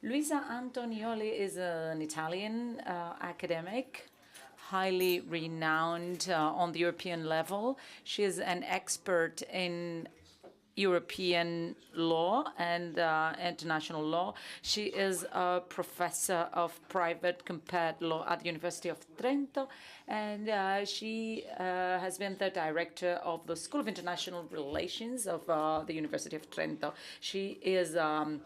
Luisa Antonioli is an Italian academic, highly renowned on the European level. She is an expert in European law and international law. She is a professor of private compared law at the University of Trento, and she has been the director of the School of International Relations of the University of Trento. She is a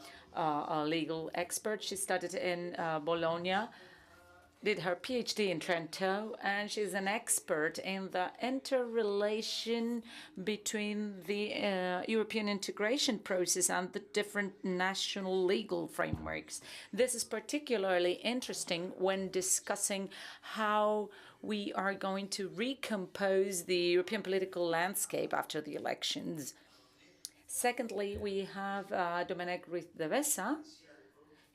legal expert. She studied in Bologna, did her PhD in Trento, and she's an expert in the interrelation between the European integration process and the different national legal frameworks. This is particularly interesting when discussing how we are going to recompose the European political landscape after the elections. Secondly, we have Domènec Ruiz de Besa,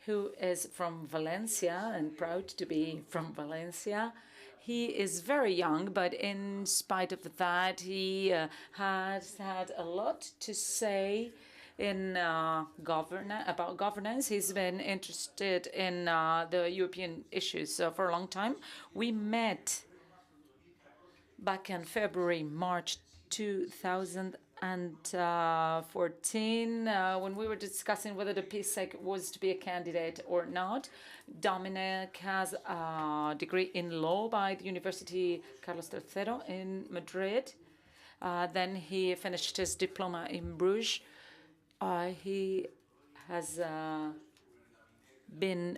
who is from Valencia and proud to be from Valencia. He is very young, but in spite of that, he has had a lot to say in about governance. He's been interested in the European issues for a long time. We met back in February, March 2014, when we were discussing whether the PSEC was to be a candidate or not. Dominic has a degree in law by the University Carlos III in Madrid. Then he finished his diploma in Bruges. He has been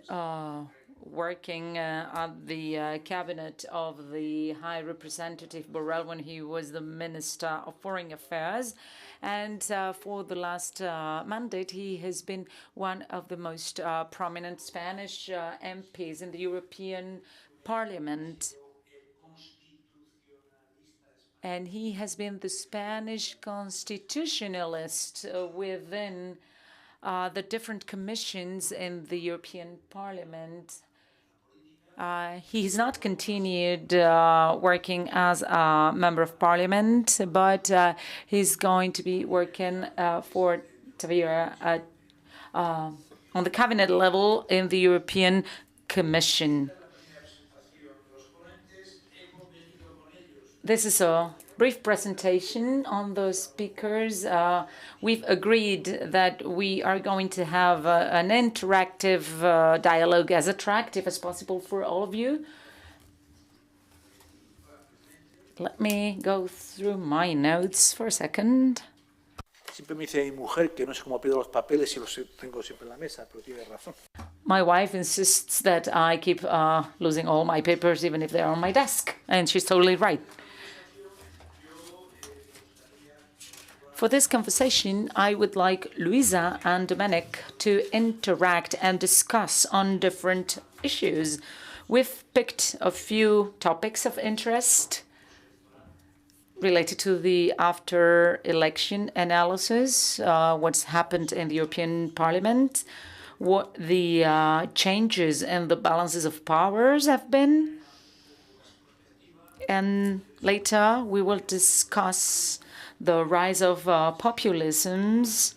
working at the cabinet of the High Representative Borrell when he was the Minister of Foreign Affairs. And for the last mandate, he has been one of the most prominent Spanish MPs in the European Parliament. And he has been the Spanish constitutionalist within the different commissions in the European Parliament. He's not continued working as a member of parliament, but he's going to be working for Tavira on the cabinet level in the European Commission. This is a brief presentation on the speakers. We've agreed that we are going to have an interactive dialogue, as attractive as possible for all of you. Let me go through my notes for a second. My wife insists that I keep losing all my papers, even if they're on my desk, and she's totally right. For this conversation, I would like Luisa and Domènec to interact and discuss on different issues. We've picked a few topics of interest related to the after-election analysis, what's happened in the European Parliament, what the changes in the balances of powers have been. And later, we will discuss the rise of populisms,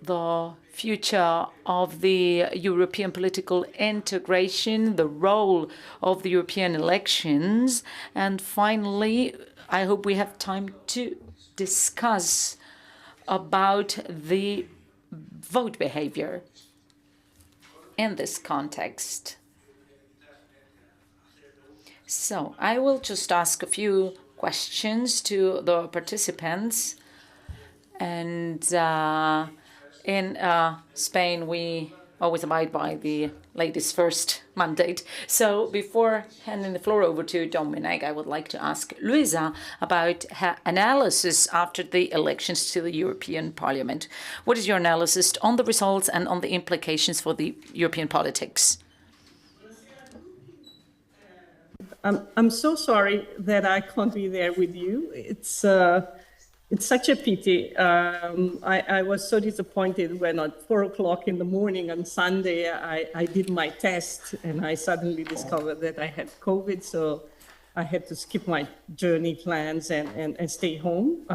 the future of the European political integration, the role of the European elections, and finally, I hope we have time to discuss about the vote behavior in this context. So I will just ask a few questions to the participants, and in Spain we always abide by the ladies first mandate. So before handing the floor over to Domènec, I would like to ask Luisa about her analysis after the elections to the European Parliament. What is your analysis on the results and on the implications for the European politics? I'm so sorry that I can't be there with you. It's such a pity. I was so disappointed when at 4 o'clock in the morning on Sunday, I did my test and I suddenly discovered that I had COVID. So I had to skip my journey plans and stay home.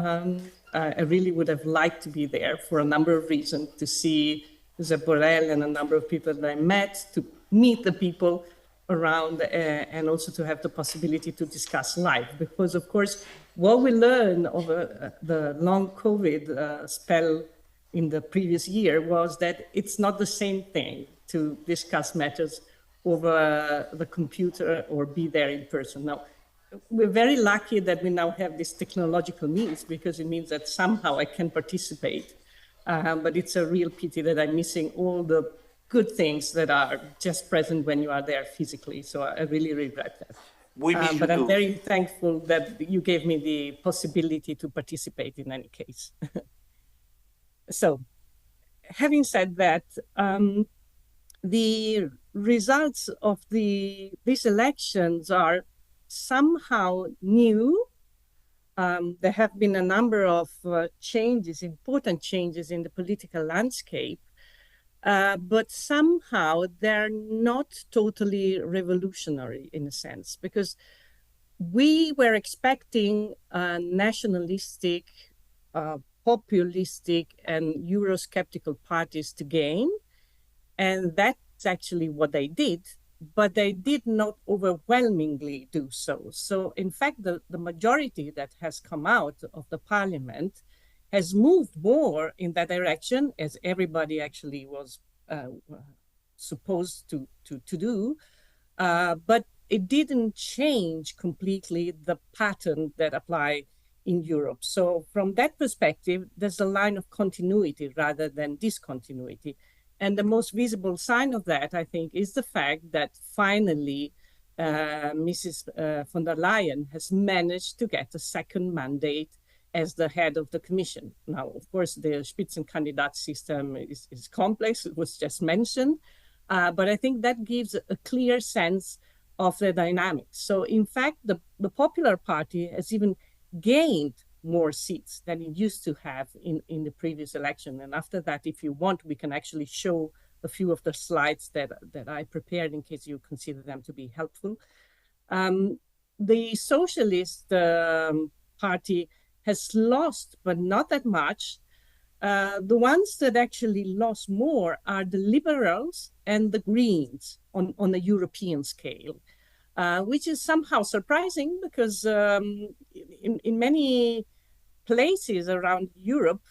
I really would have liked to be there for a number of reasons, to see Josep Borrell and a number of people that I met to meet the people around and also to have the possibility to discuss live. Because, of course, what we learned over the long COVID spell in the previous year was that it's not the same thing to discuss matters over the computer or be there in person. Now, we're very lucky that we now have this technological means, because it means that somehow I can participate. But it's a real pity that I'm missing all the good things that are just present when you are there physically. So I really regret that. We miss you but I'm too. very thankful that you gave me the possibility to participate in any case. So, having said that, the results of these elections are somehow new. There have been a number of changes, important changes in the political landscape, but somehow they're not totally revolutionary in a sense, because we were expecting nationalistic, populistic, and Eurosceptical parties to gain. And that's actually what they did, but they did not overwhelmingly do so. So in fact, the majority that has come out of the parliament has moved more in that direction, as everybody actually was supposed to do. But it didn't change completely the pattern that apply in Europe. So from that perspective, there's a line of continuity rather than discontinuity. And the most visible sign of that, I think, is the fact that finally Mrs. von der Leyen has managed to get a second mandate as the head of the Commission. Now, of course, the Spitzenkandidat system is complex. It was just mentioned. But I think that gives a clear sense of the dynamics. So, in fact, the Popular Party has even gained more seats than it used to have in the previous election. And after that, if you want, we can actually show a few of the slides that I prepared in case you consider them to be helpful. The Socialist Party has lost, but not that much. The ones that actually lost more are the Liberals and the Greens on a European scale. Which is somehow surprising because in many places around Europe,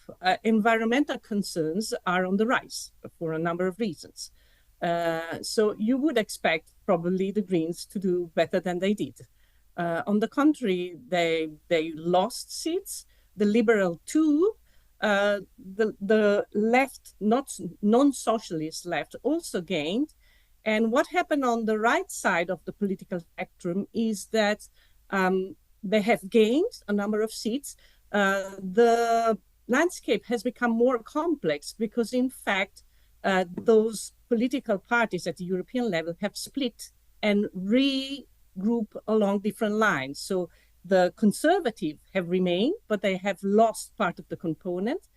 environmental concerns are on the rise for a number of reasons. So you would expect probably the Greens to do better than they did. On the contrary, they lost seats, the Liberal too, the left, non-socialist left also gained. And what happened on the right side of the political spectrum is that they have gained a number of seats. The landscape has become more complex because, in fact, those political parties at the European level have split and regroup along different lines. So the Conservatives have remained, but they have lost part of the component.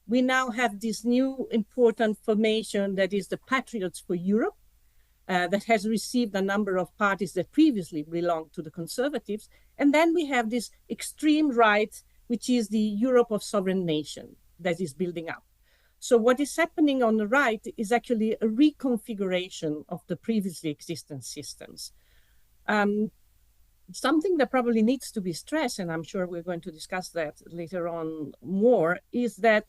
We now have this new important formation that is the Patriots for Europe, that has received a number of parties that previously belonged to the Conservatives. And then we have this extreme right, which is the Europe of sovereign nation that is building up. So what is happening on the right is actually a reconfiguration of the previously existing systems. Something that probably needs to be stressed, and I'm sure we're going to discuss that later on more, is that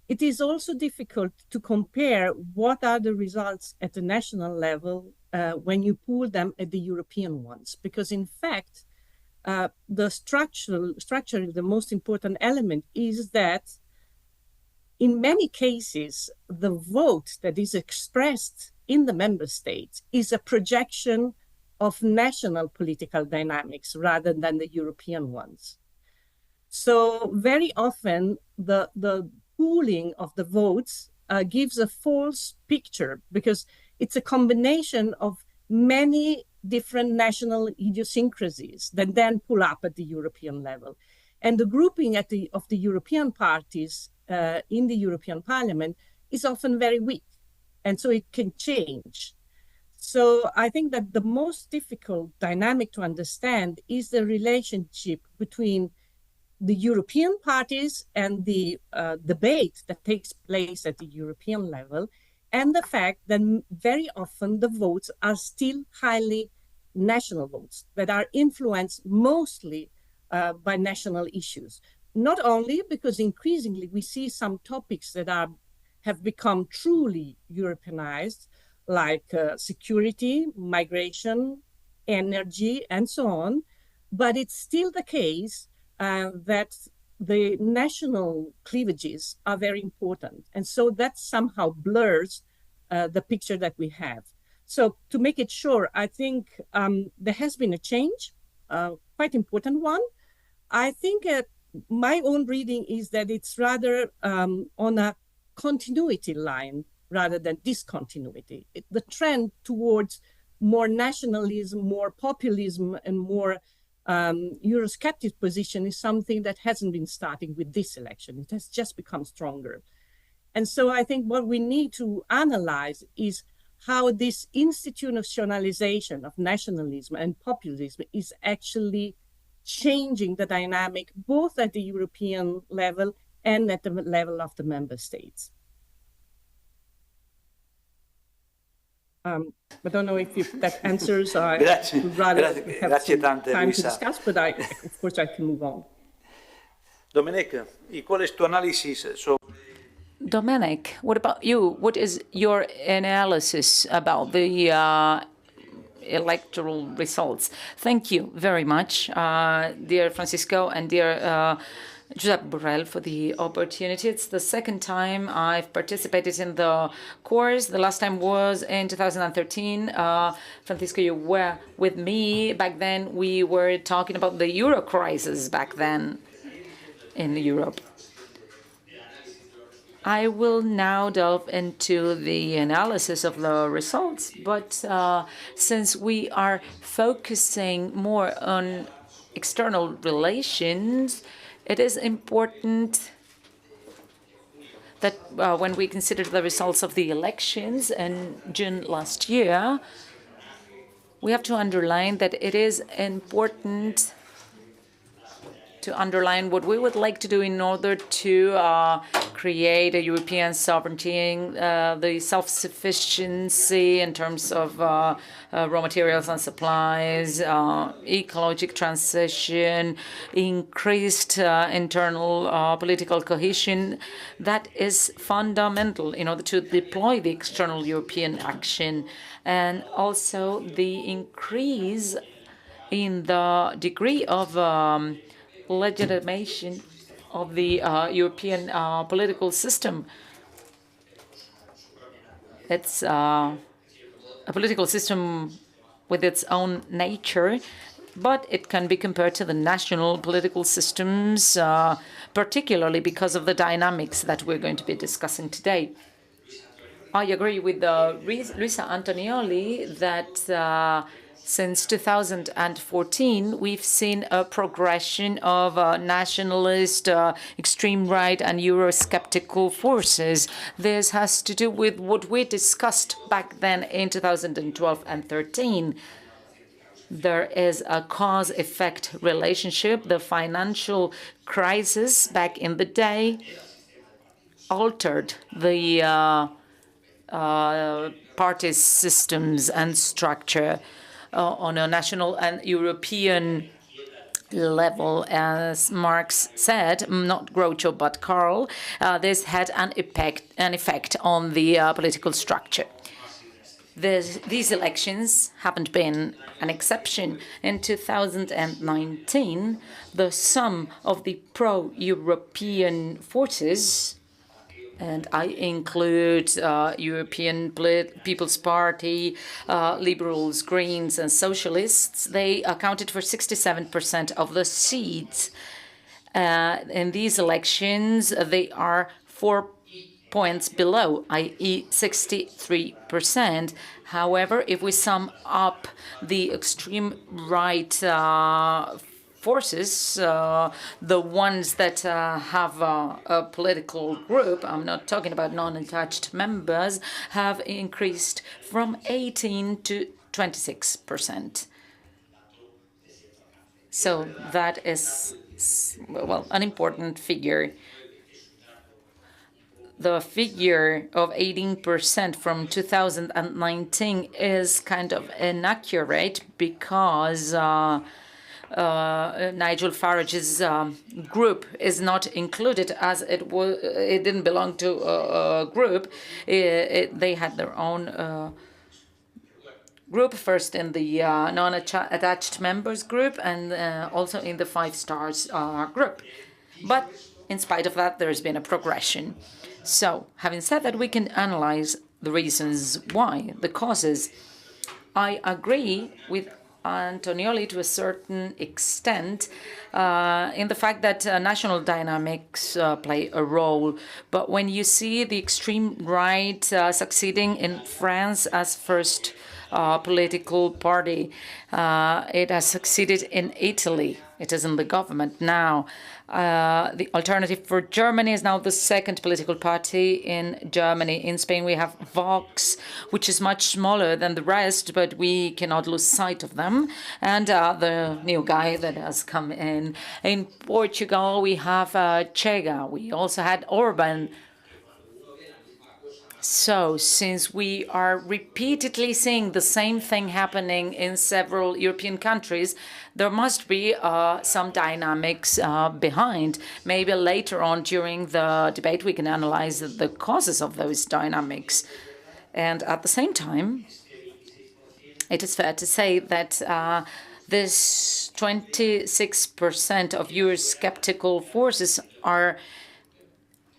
it is also difficult to compare what are the results at the national level when you pool them at the European ones. Because in fact, the structurally the most important element is that in many cases, the vote that is expressed in the member states is a projection of national political dynamics rather than the European ones. So very often the pooling of the votes gives a false picture because it's a combination of many different national idiosyncrasies that then pull up at the European level. And the grouping of the European parties in the European Parliament is often very weak. And so it can change. So I think that the most difficult dynamic to understand is the relationship between the European parties and the debate that takes place at the European level, and the fact that very often the votes are still highly national votes that are influenced mostly by national issues. Not only because increasingly we see some topics that have become truly Europeanized, like security, migration, energy, and so on, but it's still the case that the national cleavages are very important. And so that somehow blurs the picture that we have. So to make it short, I think there has been a change, quite important one. I think my own reading is that it's rather on a continuity line rather than discontinuity. The trend towards more nationalism, more populism, and more Eurosceptic position is something that hasn't been starting with this election. It has just become stronger. And so I think what we need to analyze is how this institutionalization of nationalism and populism is actually changing the dynamic both at the European level and at the level of the member states. I don't know if that answers. Grazie, grazie tante, time Luisa. to discuss, but of course I can move on. Dominic, ¿y cuál es tu análisis sobre... Dominic, what about you? What is your analysis about the electoral results? Thank you very much, dear Francisco and dear Giuseppe Borrell, for the opportunity. It's the second time I've participated in the course. The last time was in 2013. Francisco, you were with me. Back then, we were talking about the euro crisis back then in Europe. I will now delve into the analysis of the results, but since we are focusing more on external relations, it is important that when we consider the results of the elections in June last year, we have to underline that it is important to underline what we would like to do in order to create a European sovereignty, the self-sufficiency in terms of raw materials and supplies, ecological transition, increased internal political cohesion. That is fundamental in order to deploy the external European action, and also the increase in the degree of legitimation of the European political system. It's a political system with its own nature, but it can be compared to the national political systems, particularly because of the dynamics that we're going to be discussing today. I agree with Luisa Antonioli that since 2014, we've seen a progression of nationalist, extreme right, and Eurosceptical forces. This has to do with what we discussed back then in 2012 and 13. There is a cause-effect relationship. The financial crisis back in the day altered the party systems and structure on a national and European level. As Marx said, not Groucho but Karl, this had an effect on the political structure. These elections haven't been an exception. In 2019, the sum of the pro-European forces, and I include European People's Party, Liberals, Greens, and Socialists, they accounted for 67% of the seats. In these elections, they are 4 points below, i.e. 63%. However, if we sum up the extreme right forces, the ones that have a political group, I'm not talking about non-attached members, have increased from 18 to 26%. So that is, well, an important figure. the figure of 18% from 2019 is kind of inaccurate because Nigel Farage's group is not included, as it didn't belong to a group. They had their own group, first in the non-attached members group and also in the 5 stars group. But in spite of that, there's been a progression. So, having said that, we can analyze the reasons why, the causes. I agree with Antonioli to a certain extent in the fact that national dynamics play a role. But when you see the extreme right succeeding in France as first political party, it has succeeded in Italy. It is in the government now. The Alternative for Germany is now the second political party in Germany. In Spain, we have Vox, which is much smaller than the rest, but we cannot lose sight of them. And the new guy that has come in. In Portugal, we have Chega. We also had Orban. So, since we are repeatedly seeing the same thing happening in several European countries, there must be some dynamics behind. Maybe later on during the debate we can analyze the causes of those dynamics. And at the same time, it is fair to say that this 26% of Eurosceptical forces are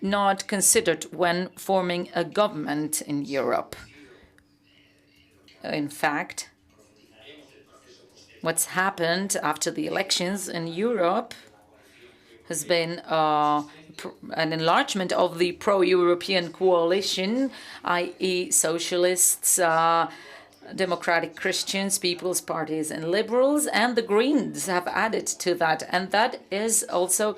not considered when forming a government in Europe. In fact, what's happened after the elections in Europe has been an enlargement of the pro-European coalition, i.e. socialists, democratic Christians, people's parties and liberals, and the Greens have added to that. And that is also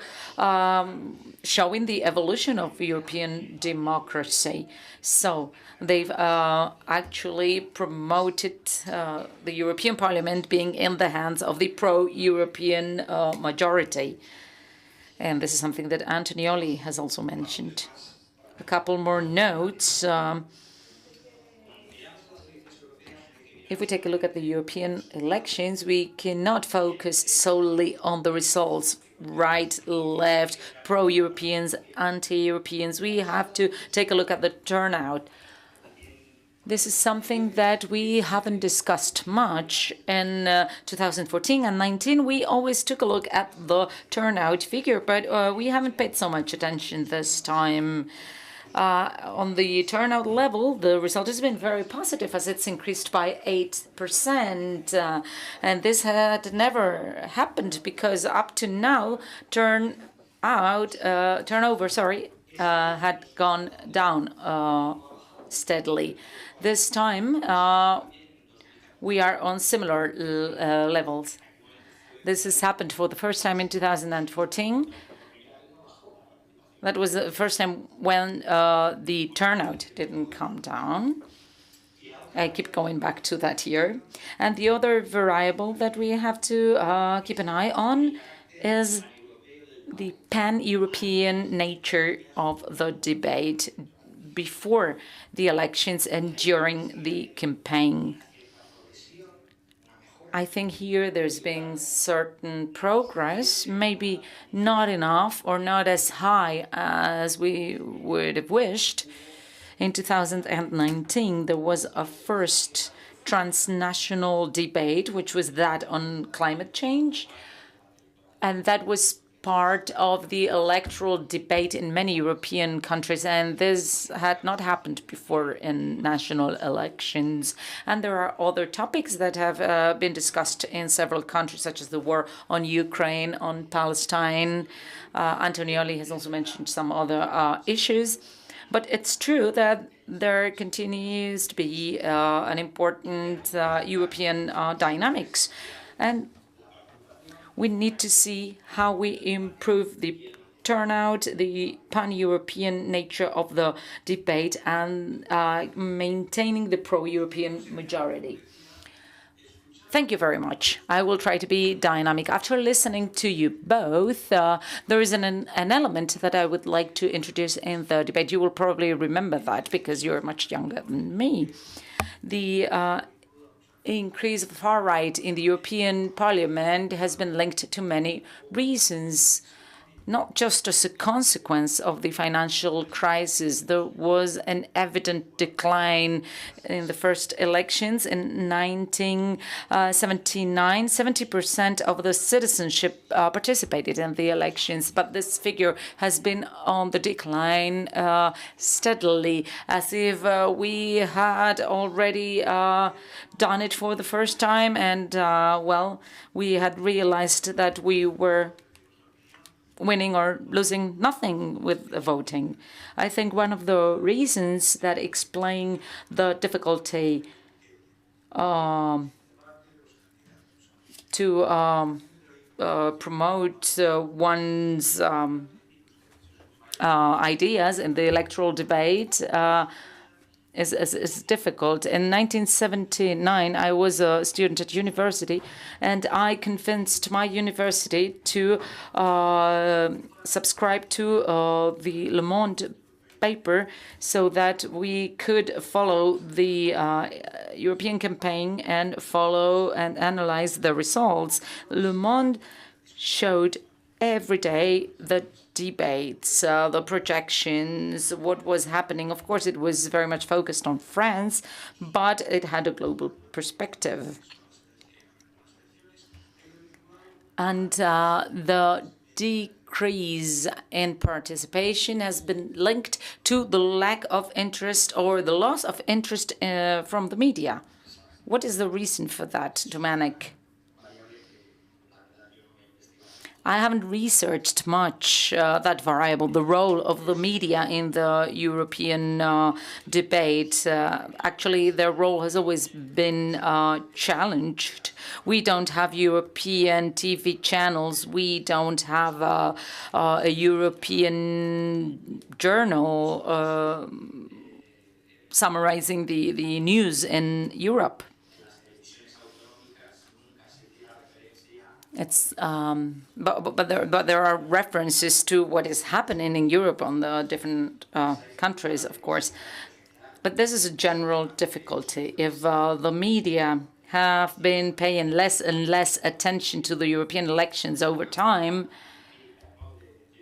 showing the evolution of European democracy. So they've actually promoted the European Parliament being in the hands of the pro-European majority. And this is something that Antonioli has also mentioned. A couple more notes. If we take a look at the European elections, we cannot focus solely on the results. Right, left, pro-Europeans, anti-Europeans. We have to take a look at the turnout. This is something that we haven't discussed much. In 2014 and 19, we always took a look at the turnout figure, but we haven't paid so much attention this time. On the turnout level, the result has been very positive as it's increased by 8%. And this had never happened because up to now, turnover had gone down steadily. This time, we are on similar levels. This has happened for the first time in 2014. That was the first time when the turnout didn't come down. I keep going back to that year. And the other variable that we have to keep an eye on is the pan-European nature of the debate before the elections and during the campaign. I think here there's been certain progress, maybe not enough or not as high as we would have wished. In 2019, there was a first transnational debate, which was that on climate change. And that was part of the electoral debate in many European countries, and this had not happened before in national elections. And there are other topics that have been discussed in several countries, such as the war on Ukraine, on Palestine. Antonioli has also mentioned some other issues. But it's true that there continues to be an important European dynamics. And we need to see how we improve the turnout, the pan-European nature of the debate, and maintaining the pro-European majority. Thank you very much. I will try to be dynamic. After listening to you both, there is an element that I would like to introduce in the debate. You will probably remember that because you're much younger than me. The increase of the far right in the European Parliament has been linked to many reasons. Not just as a consequence of the financial crisis, there was an evident decline in the first elections in 1979. 70% of the citizenship participated in the elections, but this figure has been on the decline steadily, as if we had already done it for the first time, and well, we had realized that we were winning or losing nothing with the voting. I think one of the reasons that explain the difficulty to promote one's ideas in the electoral debate is difficult. In 1979, I was a student at university, and I convinced my university to subscribe to the Le Monde paper so that we could follow the European campaign and follow and analyze the results. Le Monde showed every day the debates, the projections, what was happening. Of course, it was very much focused on France, but it had a global perspective. And the decrease in participation has been linked to the lack of interest or the loss of interest from the media. What is the reason for that, Domenic? I haven't researched much that variable, the role of the media in the European debate. Actually, their role has always been challenged. We don't have European TV channels. We don't have a European journal summarizing the news in Europe. It's but there are references to what is happening in Europe on the different countries, of course. But this is a general difficulty. If the media have been paying less and less attention to the European elections over time,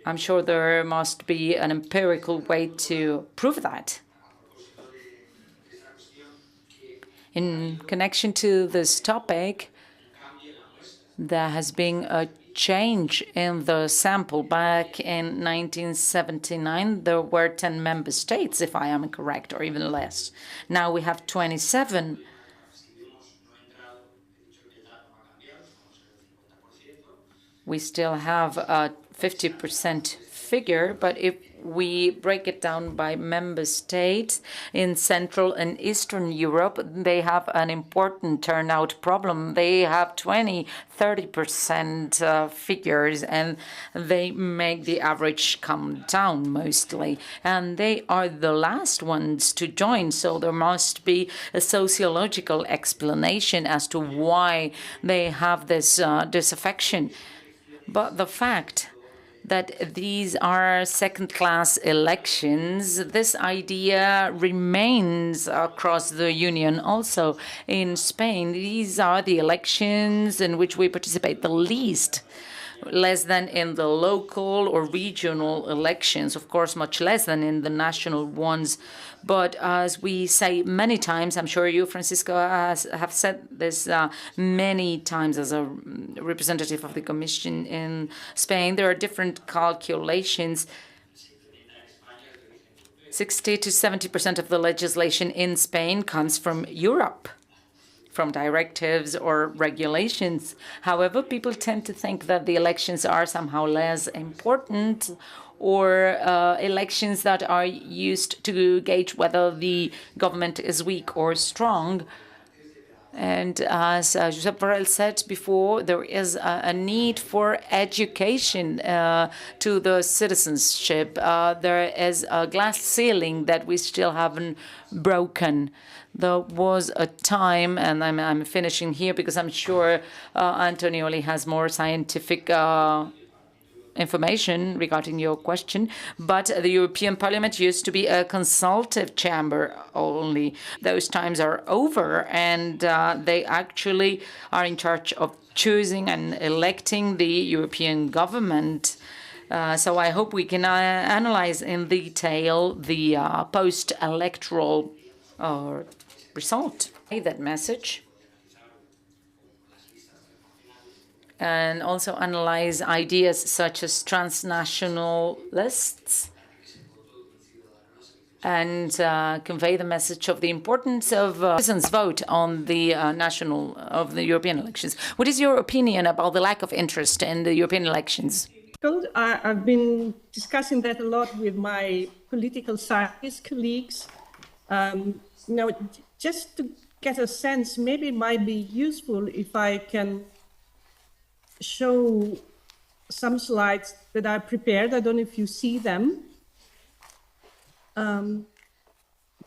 I'm sure there must be an empirical way to prove that. In connection to this topic, there has been a change in the sample. Back in 1979, there were 10 member states, if I am correct, or even less. Now we have 27. We still have a 50% figure, but if we break it down by member states, in Central and Eastern Europe, they have an important turnout problem. They have 20-30% figures, and they make the average come down mostly. And they are the last ones to join, so there must be a sociological explanation as to why they have this disaffection. But the fact that these are second-class elections, this idea remains across the Union. Also in Spain, these are the elections in which we participate the least, less than in the local or regional elections, of course, much less than in the national ones. But as we say many times, I'm sure you, Francisco, have said this many times as a representative of the Commission in Spain, there are different calculations. 60 to 70% of the legislation in Spain comes from Europe, from directives or regulations. However, people tend to think that the elections are somehow less important, or elections that are used to gauge whether the government is weak or strong. And as Josep Borrell said before, there is a need for education to the citizenship. There is a glass ceiling that we still haven't broken. There was a time, and I'm finishing here because I'm sure Antonioli has more scientific information regarding your question, but the European Parliament used to be a consultative chamber only. Those times are over, and they actually are in charge of choosing and electing the European government. So I hope we can analyze in detail the post-electoral result. That message. And also analyze ideas such as transnational lists and convey the message of the importance of citizens' vote on the European elections. What is your opinion about the lack of interest in the European elections? I've been discussing that a lot with my political science colleagues. Just to get a sense, maybe it might be useful if I can show some slides that I prepared. I don't know if you see them. Can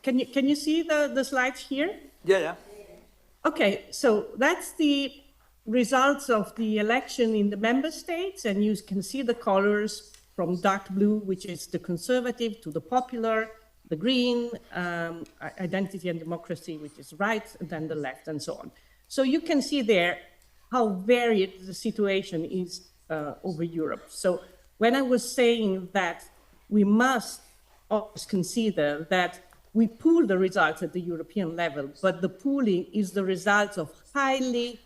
you see the slides here? Yeah. Okay, so that's the results of the election in the member states, and you can see the colors from dark blue, which is the conservative, to the popular, the green, identity and democracy, which is right, and then the left, and so on. So you can see there how varied the situation is over Europe. So when I was saying that we must always consider that we pool the results at the European level, but the pooling is the result of highly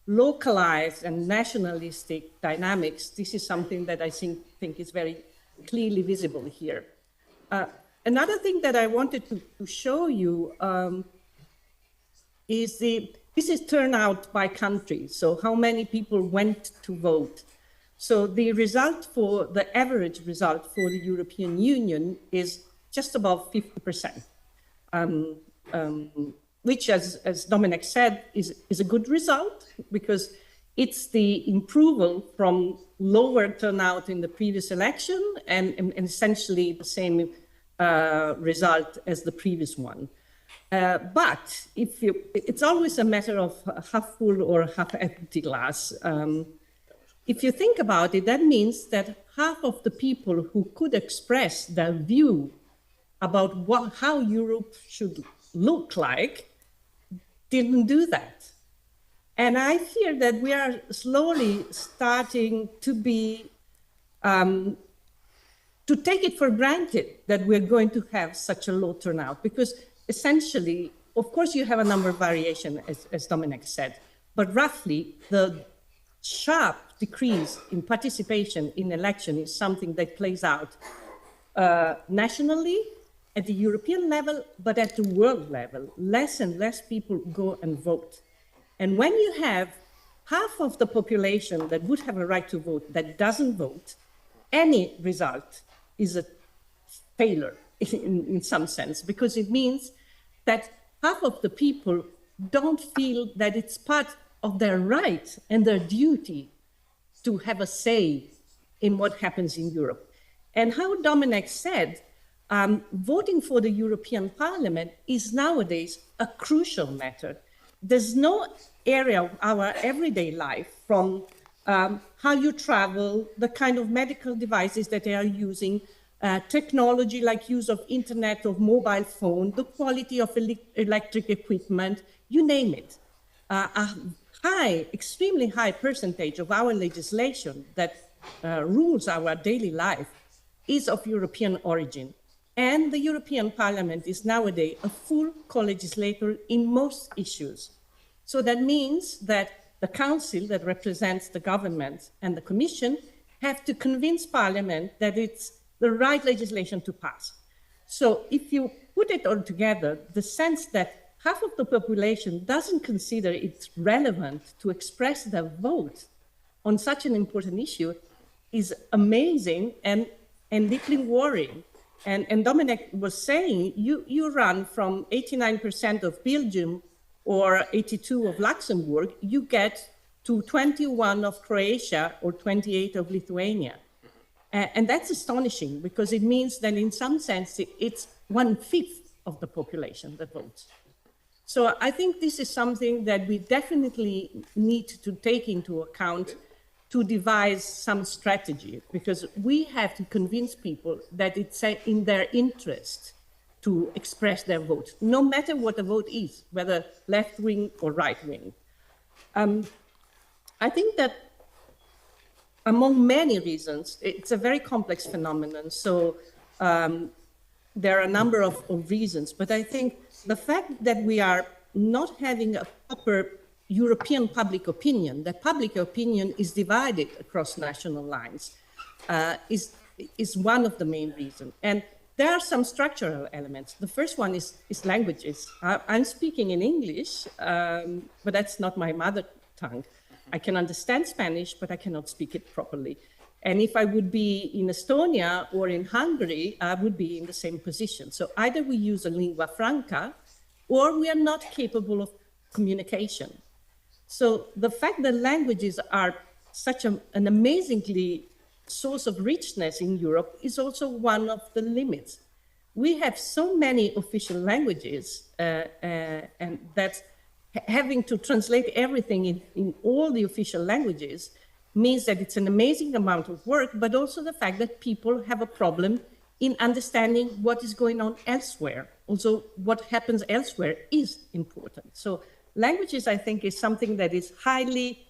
localized and nationalistic dynamics. This is something that I think is very clearly visible here. Another thing that I wanted to show you is this is turnout by country, so how many people went to vote. So the average result for the European Union is just above 50%, which, as Dominic said, is a good result because it's the improvement from lower turnout in the previous election and essentially the same result as the previous one. But it's always a matter of half full or half empty glass. If you think about it, that means that half of the people who could express their view about how Europe should look like didn't do that. And I fear that we are slowly starting to take it for granted that we're going to have such a low turnout, because essentially, of course, you have a number of variations, as Dominic said, but roughly the sharp decrease in participation in election is something that plays out nationally, at the European level, but at the world level. Less and less people go and vote. And when you have half of the population that would have a right to vote that doesn't vote, any result is a failure in some sense, because it means that half of the people don't feel that it's part of their right and their duty to have a say in what happens in Europe. And how Dominic said, voting for the European Parliament is nowadays a crucial matter. There's no area of our everyday life, from how you travel, the kind of medical devices that they are using, technology like use of internet, of mobile phone, the quality of electric equipment, you name it. Extremely high percentage of our legislation that rules our daily life is of European origin. And the European Parliament is nowadays a full co-legislator in most issues. So that means that the Council that represents the government and the Commission have to convince Parliament that it's the right legislation to pass. So if you put it all together, the sense that half of the population doesn't consider it relevant to express their vote on such an important issue is amazing and deeply worrying. And Dominic was saying, you run from 89% of Belgium or 82 of Luxembourg, you get to 21 of Croatia or 28 of Lithuania. And that's astonishing because it means that in some sense it's 1/5 of the population that votes. So I think this is something that we definitely need to take into account to devise some strategy, because we have to convince people that it's in their interest to express their vote, no matter what the vote is, whether left-wing or right-wing. I think that among many reasons, it's a very complex phenomenon. So there are a number of reasons, but I think the fact that we are not having a proper European public opinion, that public opinion is divided across national lines, is one of the main reasons. And there are some structural elements. The first one is languages. I'm speaking in English, but that's not my mother tongue. I can understand Spanish, but I cannot speak it properly. And if I would be in Estonia or in Hungary, I would be in the same position. So either we use a lingua franca, or we are not capable of communication. So the fact that languages are such an amazingly source of richness in Europe is also one of the limits. We have so many official languages, and that having to translate everything in all the official languages means that it's an amazing amount of work, but also the fact that people have a problem in understanding what is going on elsewhere. Also, what happens elsewhere is important. So languages, I think, is something that is highly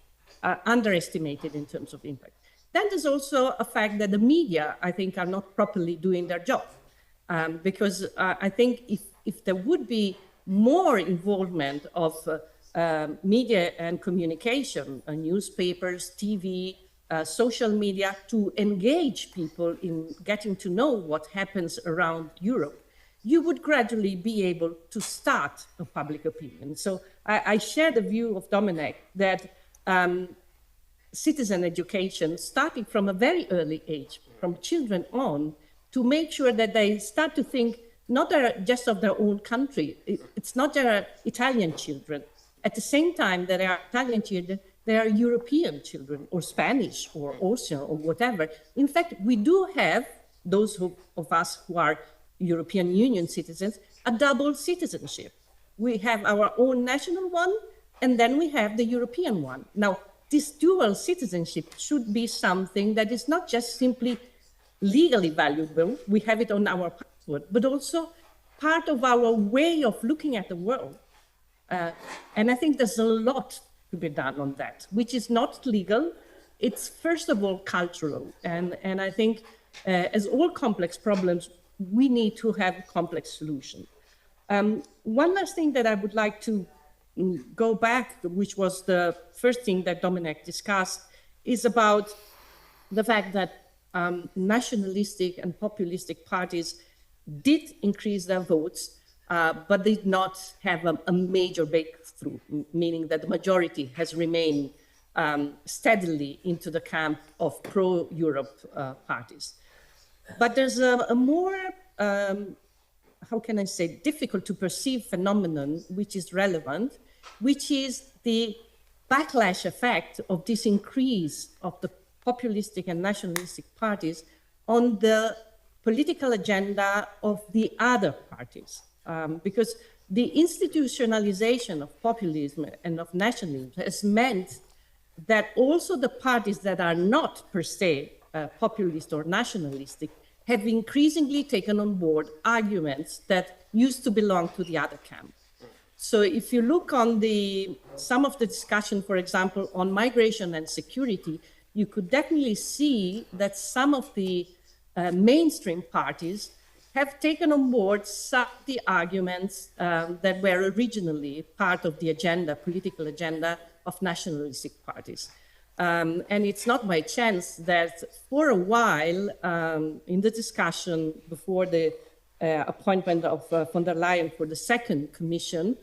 underestimated in terms of impact. Then there's also a fact that the media, I think, are not properly doing their job. Because I think if there would be more involvement of media and communication, newspapers, TV, social media, to engage people in getting to know what happens around Europe, you would gradually be able to start a public opinion. So I share the view of Dominic that citizen education, starting from a very early age, from children on, to make sure that they start to think not just of their own country. It's not their Italian children. At the same time that they are Italian children, they are European children, or Spanish, or Austrian, or whatever. In fact, we do have, those of us who are European Union citizens, a double citizenship. We have our own national one, and then we have the European one. Now, this dual citizenship should be something that is not just simply legally valuable, we have it on our passport, but also part of our way of looking at the world. And I think there's a lot to be done on that, which is not legal. It's first of all cultural. And I think as all complex problems, we need to have complex solutions. One last thing that I would like to go back, which was the first thing that Dominic discussed, is about the fact that nationalistic and populistic parties did increase their votes, but did not have a major breakthrough, meaning that the majority has remained steadily into the camp of pro-Europe parties. But there's a more, how can I say, difficult to perceive phenomenon which is relevant, which is the backlash effect of this increase of the populistic and nationalistic parties on the political agenda of the other parties. Because the institutionalization of populism and of nationalism has meant that also the parties that are not per se populist or nationalistic have increasingly taken on board arguments that used to belong to the other camp. So if you look on some of the discussion, for example, on migration and security, you could definitely see that some of the mainstream parties have taken on board some of the arguments that were originally part of the agenda, political agenda of nationalistic parties. And it's not by chance that for a while in the discussion before the appointment of von der Leyen for the second commission,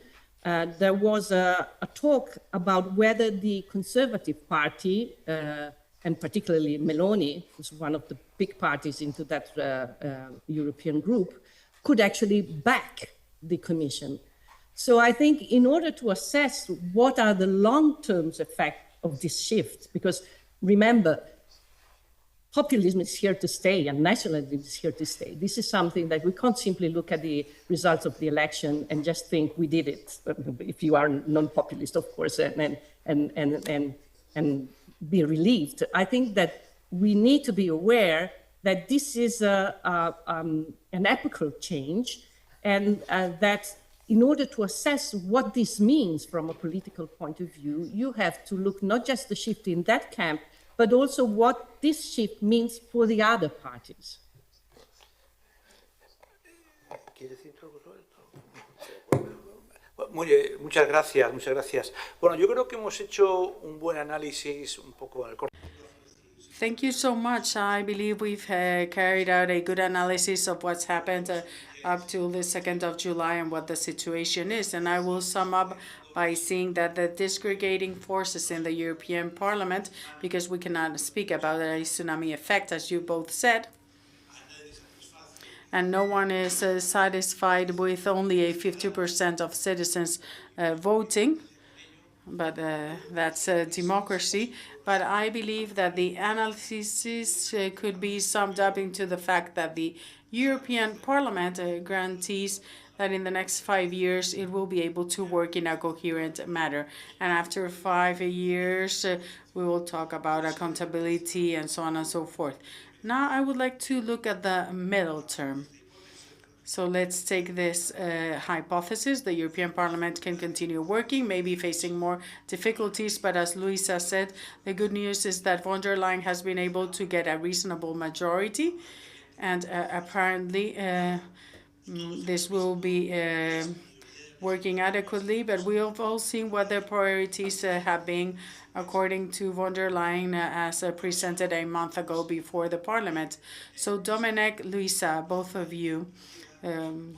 there was a talk about whether the Conservative Party, and particularly Meloni, who's one of the big parties into that European group, could actually back the Commission. So I think in order to assess what are the long-term effects of this shift, because remember, populism is here to stay and nationalism is here to stay. This is something that we can't simply look at the results of the election and just think we did it, if you are non-populist, of course, and be relieved. I think that we need to be aware that this is an epochal change, and that in order to assess what this means from a political point of view, you have to look not just the shift in that camp, but also what this shift means for the other parties. Muchas gracias, muchas gracias. Bueno, yo creo que hemos hecho un buen análisis un poco al corto. Thank you so much. I believe we've carried out a good analysis of what's happened up till the 2nd of July and what the situation is. And I will sum up by saying that the disgregating forces in the European Parliament, because we cannot speak about a tsunami effect, as you both said, and no one is satisfied with only a 50% of citizens voting, but that's democracy. But I believe that the analysis could be summed up into the fact that the European Parliament guarantees that in the next 5 years it will be able to work in a coherent manner. And after 5 years, we will talk about accountability and so on and so forth. Now I would like to look at the middle term. So let's take this hypothesis. The European Parliament can continue working, maybe facing more difficulties, but as Luisa said, the good news is that von der Leyen has been able to get a reasonable majority, and apparently this will be working adequately, but we have all seen what their priorities have been according to von der Leyen as presented a month ago before the Parliament. So Dominic, Luisa, both of you,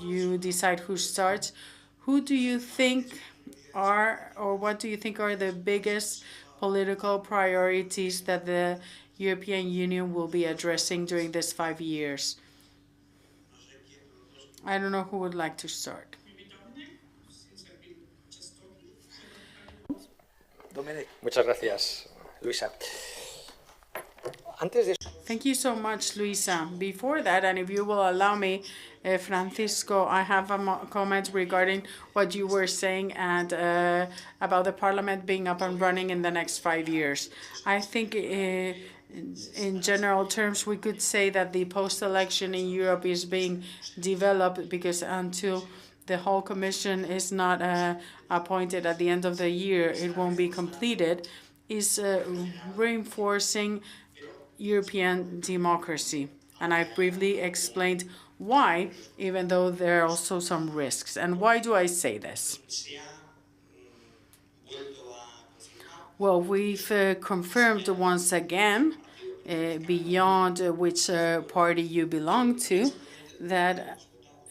you decide who starts. Who do you think are, or what do you think are the biggest political priorities that the European Union will be addressing during this 5 years? I don't know who would like to start. Dominic. Muchas gracias, Luisa. Thank you so much, Luisa. Before that, and if you will allow me, Francisco, I have a comment regarding what you were saying and about the Parliament being up and running in the next 5 years. I think in general terms, we could say that the post-election in Europe is being developed, because until the whole commission is not appointed at the end of the year, it won't be completed, is reinforcing European democracy. And I briefly explained why, even though there are also some risks. And why do I say this? Well, we've confirmed once again, beyond which party you belong to, that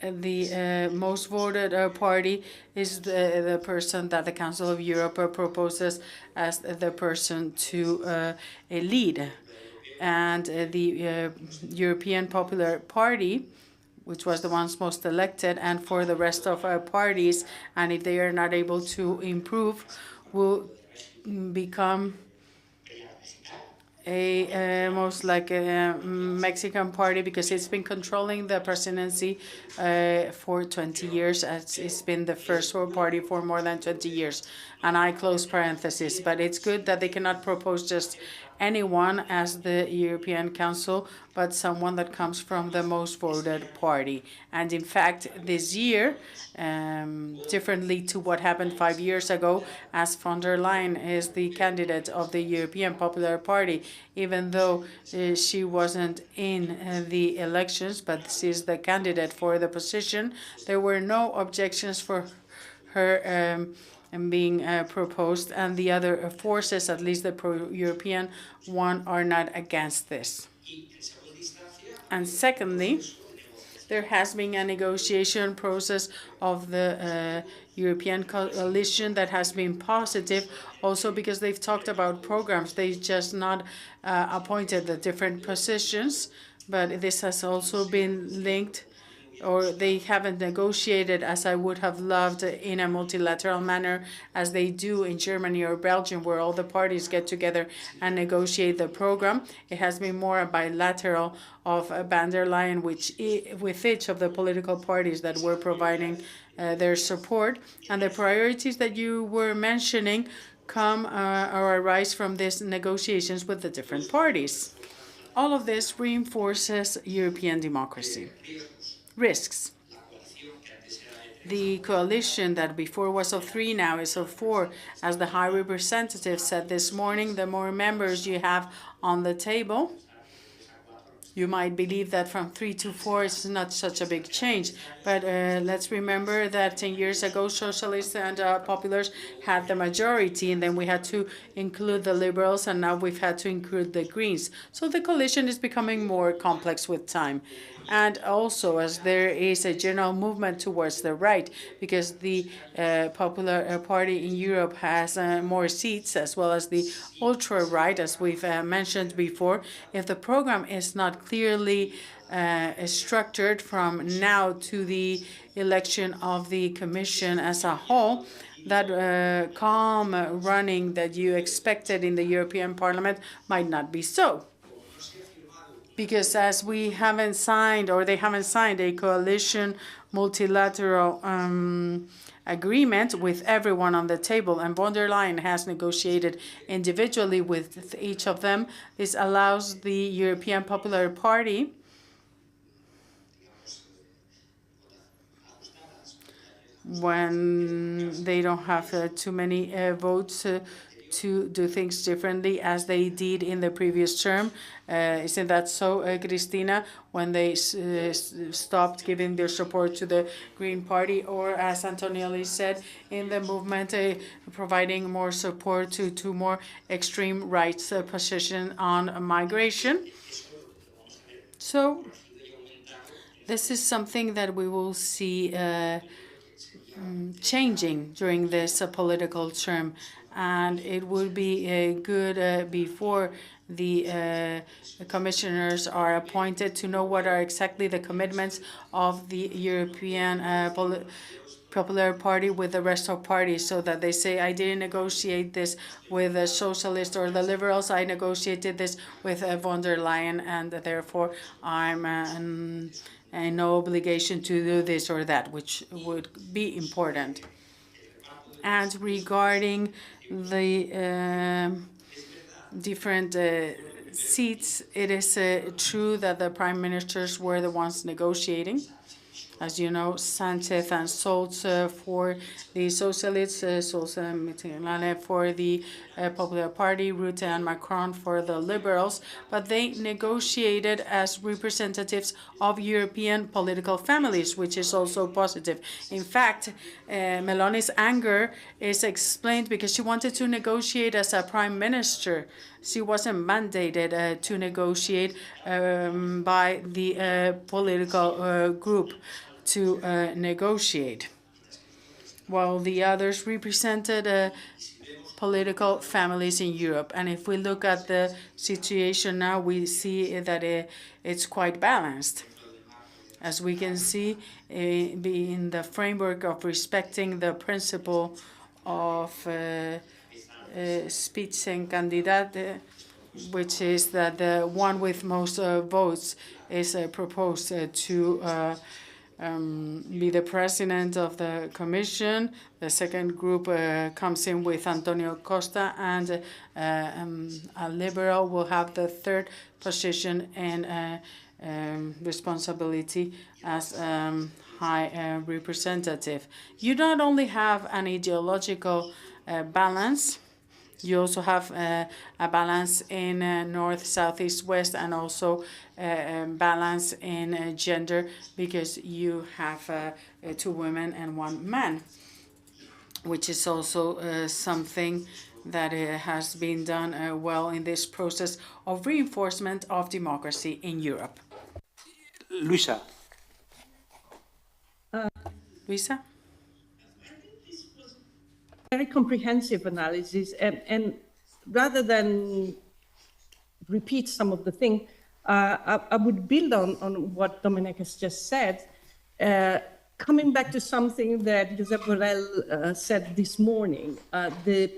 the most voted party is the person that the Council of Europe proposes as the person to lead. And the European Popular Party, which was the ones most elected, and for the rest of our parties, and if they are not able to improve, will become most like a Mexican party, because it's been controlling the presidency for 20 years. It's been the first world party for more than 20 years. And I close parenthesis. But it's good that they cannot propose just anyone as the European Council, but someone that comes from the most voted party. And in fact, this year, differently to what happened 5 years ago, as von der Leyen is the candidate of the European Popular Party, even though she wasn't in the elections, but she's the candidate for the position, there were no objections for her being proposed, and the other forces, at least the pro-European one, are not against this. And secondly, there has been a negotiation process of the European coalition that has been positive, also because they've talked about programs. They've just not appointed the different positions, but this has also been linked or they haven't negotiated as I would have loved in a multilateral manner as they do in Germany or Belgium, where all the parties get together and negotiate the program. It has been more a bilateral of van der Leyen, with each of the political parties that were providing their support. And the priorities that you were mentioning come or arise from these negotiations with the different parties. All of this reinforces European democracy. Risks. The coalition that before was of 3 now is of 4. As the High Representative said this morning, the more members you have on the table, you might believe that from 3 to 4 is not such a big change. But let's remember that 10 years ago, socialists and populars had the majority, and then we had to include the liberals, and now we've had to include the Greens. So the coalition is becoming more complex with time. And also, as there is a general movement towards the right, because the Popular Party in Europe has more seats, as well as the ultra-right, as we've mentioned before. If the program is not clearly structured from now to the election of the Commission as a whole, that calm running that you expected in the European Parliament might not be so. Because as we haven't signed, or they haven't signed, a coalition multilateral agreement with everyone on the table, and von der Leyen has negotiated individually with each of them, this allows the European Popular Party when they don't have too many votes to do things differently as they did in the previous term. Isn't that so, Cristina, when they stopped giving their support to the Green Party, or as Antonioli said, in the movement providing more support to more extreme rights position on migration? So this is something that we will see changing during this political term. And it would be good before the commissioners are appointed to know what are exactly the commitments of the European Popular Party with the rest of parties, so that they say, I didn't negotiate this with the socialists or the liberals, I negotiated this with von der Leyen, and therefore I'm no obligation to do this or that, which would be important. And regarding the different seats, it is true that the prime ministers were the ones negotiating. As you know, Sanchez and Scholz for the Socialists, Scholz and Mitterrand for the Popular Party, Rutte and Macron for the Liberals, but they negotiated as representatives of European political families, which is also positive. In fact, Meloni's anger is explained because she wanted to negotiate as a prime minister. She wasn't mandated to negotiate by the political group to negotiate, while the others represented political families in Europe. And if we look at the situation now, we see that it's quite balanced. As we can see, in the framework of respecting the principle of Spitzenkandidat, which is that the one with most votes is proposed to be the president of the Commission. The second group comes in with Antonio Costa, and a liberal will have the third position in responsibility as High Representative. You not only have an ideological balance, you also have a balance in north, south, east, west, and also balance in gender, because you have 2 women and 1 man, which is also something that has been done well in this process of reinforcement of democracy in Europe. Luisa. Luisa? Very comprehensive analysis, and rather than repeat some of the things, I would build on what Dominic has just said, Coming back to something that Josep Borrell said this morning,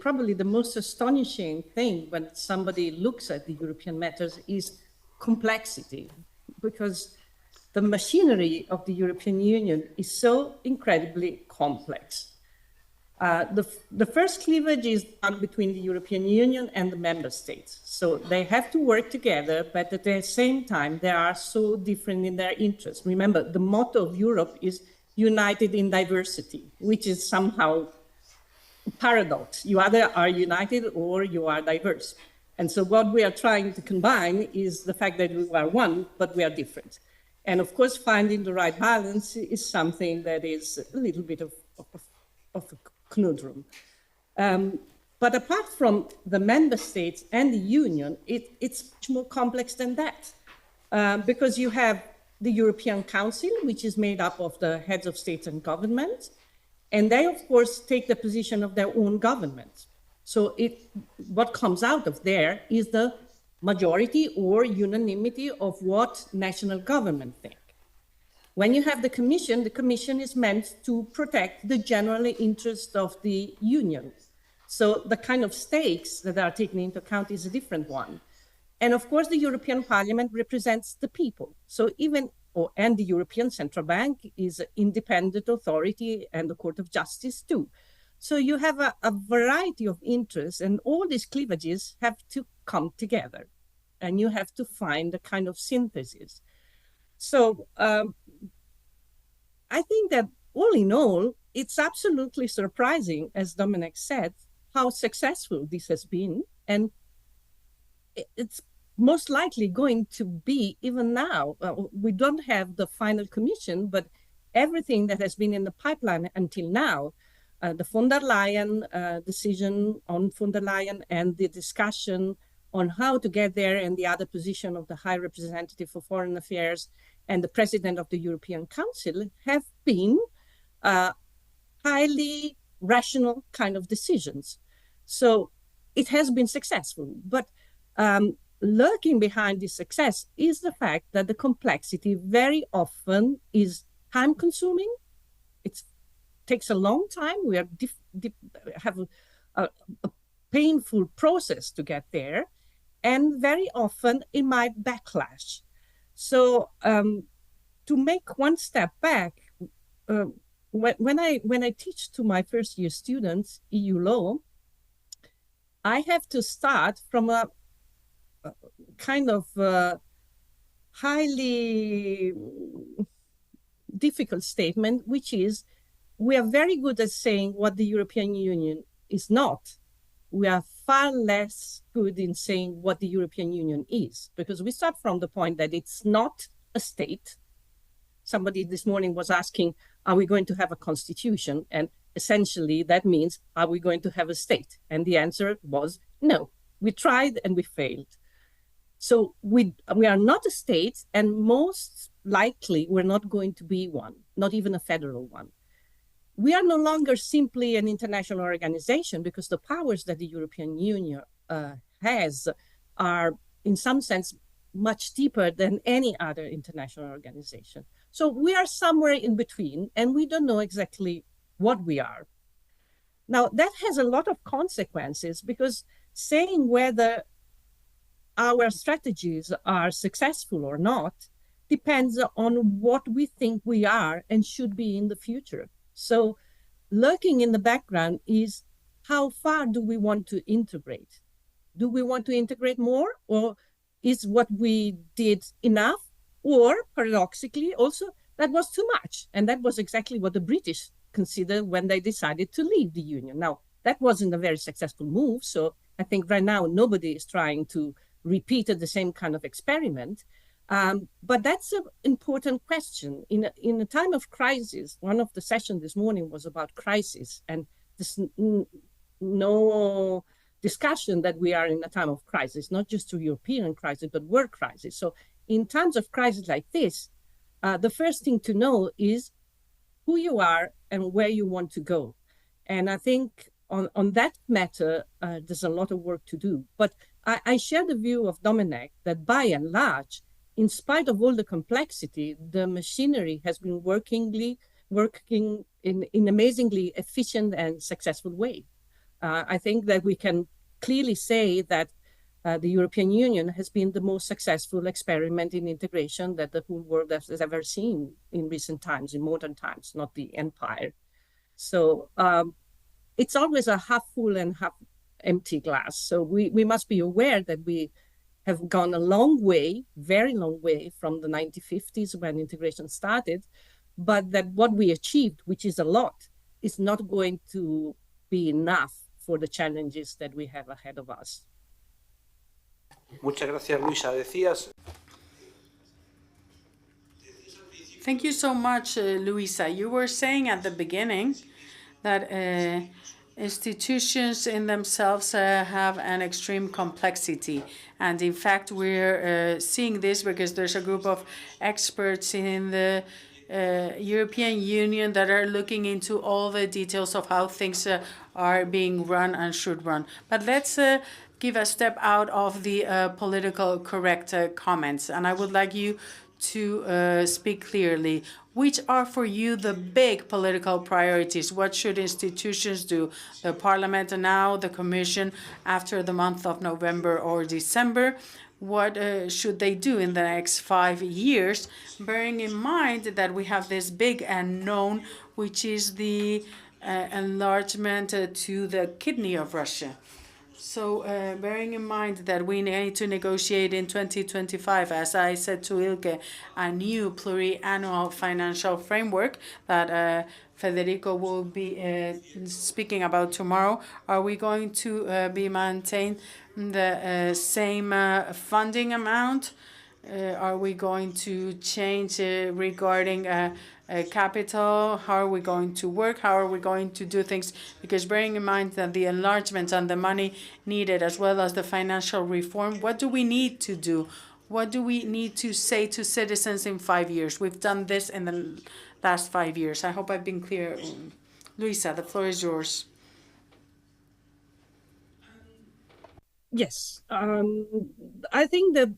probably the most astonishing thing when somebody looks at the European matters is complexity, because the machinery of the European Union is so incredibly complex. The first cleavage is done between the European Union and the member states. So they have to work together, but at the same time, they are so different in their interests. Remember, the motto of Europe is united in diversity, which is somehow a paradox. You either are united or you are diverse. And so what we are trying to combine is the fact that we are one, but we are different. And of course, finding the right balance is something that is a little bit of a conundrum. But apart from the member states and the union, it's much more complex than that. Because you have the European Council, which is made up of the heads of states and governments, and they, of course, take the position of their own governments. So what comes out of there is the majority or unanimity of what national government think. When you have the Commission is meant to protect the general interest of the Union. So the kind of stakes that are taken into account is a different one. And of course, the European Parliament represents the people. So and the European Central Bank is an independent authority, and the Court of Justice too. So you have a variety of interests, and all these cleavages have to come together, and you have to find a kind of synthesis. So I think that all in all, it's absolutely surprising, as Dominic said, how successful this has been. And it's most likely going to be even now. We don't have the final commission, but everything that has been in the pipeline until now, the von der Leyen decision on von der Leyen and the discussion on how to get there, and the other position of the High Representative for Foreign Affairs and the President of the European Council have been highly rational kind of decisions. So it has been successful, but lurking behind this success is the fact that the complexity very often is time consuming. It takes a long time. We have a painful process to get there. And very often it might backlash. So to make one step back, when I teach to my first year students EU law, I have to start from a kind of highly difficult statement, which is we are very good at saying what the European Union is not. We are far less good in saying what the European Union is, because we start from the point that it's not a state. Somebody this morning was asking, are we going to have a constitution? And essentially that means, are we going to have a state? And the answer was no. We tried and we failed. So we are not a state, and most likely we're not going to be one, not even a federal one. We are no longer simply an international organization, because the powers that the European Union has are, in some sense, much deeper than any other international organization. So we are somewhere in between, and we don't know exactly what we are. Now, that has a lot of consequences, because saying whether our strategies are successful or not depends on what we think we are and should be in the future. So lurking in the background is, how far do we want to integrate? Do we want to integrate more, or is what we did enough? Or paradoxically also, that was too much. And that was exactly what the British considered when they decided to leave the Union. Now, that wasn't a very successful move. So I think right now nobody is trying to repeat the same kind of experiment. But that's an important question. In a time of crisis, one of the sessions this morning was about crisis, and there's no discussion that we are in a time of crisis, not just a European crisis, but world crisis. So in times of crisis like this, the first thing to know is who you are and where you want to go. And I think on that matter, there's a lot of work to do. But I share the view of Dominic that by and large, in spite of all the complexity, the machinery has been working in amazingly efficient and successful way. I think that we can clearly say that the European Union has been the most successful experiment in integration that the whole world has ever seen in recent times, in modern times, not the empire. So it's always a half full and half empty glass. So we must be aware that we have gone a long way, very long way from the 1950s when integration started, but that what we achieved, which is a lot, is not going to be enough for the challenges that we have ahead of us. Muchas gracias, Luisa. Decías. Thank you so much, Luisa. You were saying at the beginning that institutions in themselves have an extreme complexity. And in fact, we're seeing this because there's a group of experts in the European Union that are looking into all the details of how things are being run and should run. But let's give a step out of the political correct comments. And I would like you to speak clearly. Which are for you the big political priorities? What should institutions do? The Parliament now, the Commission after the month of November or December? What should they do in the next 5 years, bearing in mind that we have this big unknown, which is the enlargement to the kidney of Russia? So bearing in mind that we need to negotiate in 2025, as I said to Ilke, a new pluriannual financial framework that Federico will be speaking about tomorrow, are we going to be maintain the same funding amount? Are we going to change regarding capital? How are we going to work? How are we going to do things? Because bearing in mind that the enlargement and the money needed, as well as the financial reform, what do we need to do? What do we need to say to citizens in 5 years? We've done this in the last 5 years. I hope I've been clear. Luisa, the floor is yours. Yes, I think the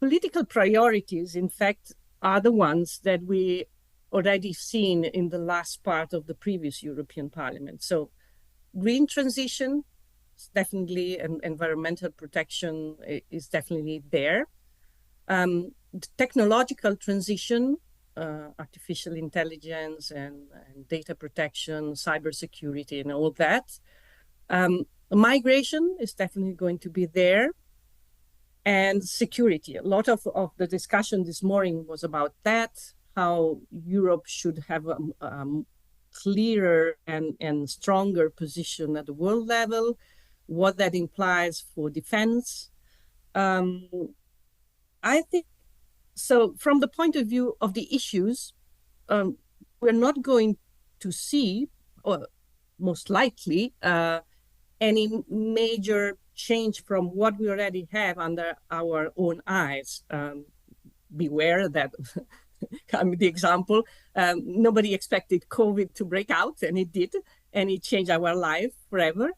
political priorities, in fact, are the ones that we already seen in the last part of the previous European Parliament. So green transition is definitely, and environmental protection is definitely there. The technological transition, artificial intelligence and data protection, cybersecurity and all that. Migration is definitely going to be there. And security. A lot of the discussion this morning was about that, how Europe should have a clearer and stronger position at the world level, what that implies for defense. I think, so from the point of view of the issues, we're not going to see, or most likely, any major change from what we already have under our own eyes. Beware that, the example, nobody expected COVID to break out, and it did, and it changed our life forever.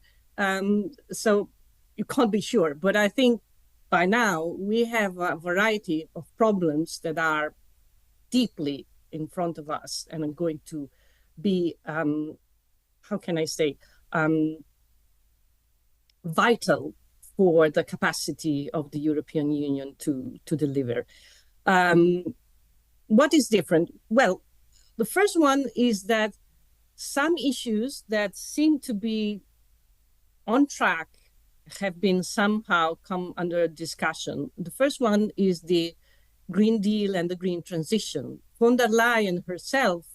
So you can't be sure, but I think by now we have a variety of problems that are deeply in front of us and are going to be, how can I say, vital for the capacity of the European Union to deliver. What is different? Well, the first one is that some issues that seem to be on track have been somehow come under discussion. The first one is the Green Deal and the green transition. Von der Leyen herself,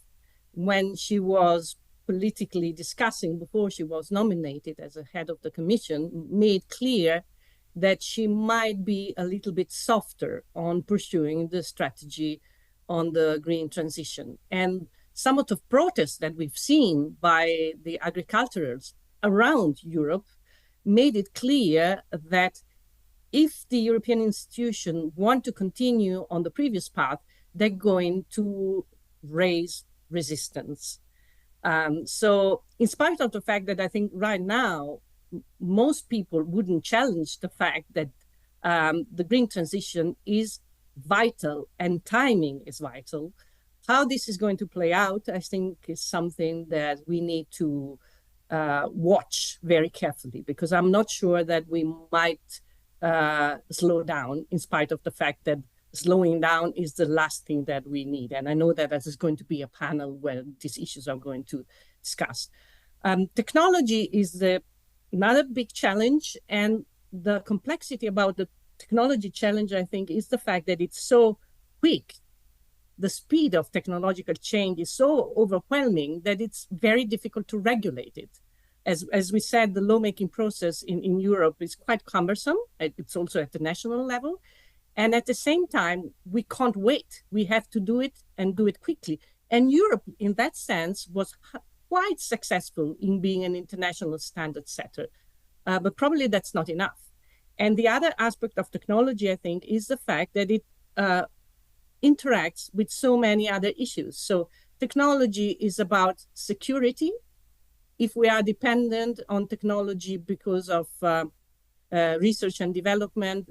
when she was politically discussing before she was nominated as a head of the Commission, made clear that she might be a little bit softer on pursuing the strategy on the green transition. And some of the protests that we've seen by the agriculturals around Europe made it clear that if the European institutions want to continue on the previous path, they're going to raise resistance. So in spite of the fact that I think right now, most people wouldn't challenge the fact that the green transition is vital and timing is vital. How this is going to play out, I think, is something that we need to watch very carefully, because I'm not sure that we might slow down, in spite of the fact that slowing down is the last thing that we need. And I know that there's going to be a panel where these issues are going to discuss. Technology is another big challenge, and the complexity about the technology challenge, I think, is the fact that it's so quick. The speed of technological change is so overwhelming that it's very difficult to regulate it. As we said, the lawmaking process in Europe is quite cumbersome. It's also at the national level. And at the same time, we can't wait. We have to do it and do it quickly. And Europe, in that sense, was quite successful in being an international standard setter. But probably that's not enough. And the other aspect of technology, I think, is the fact that it interacts with so many other issues. So technology is about security. If we are dependent on technology because of research and development,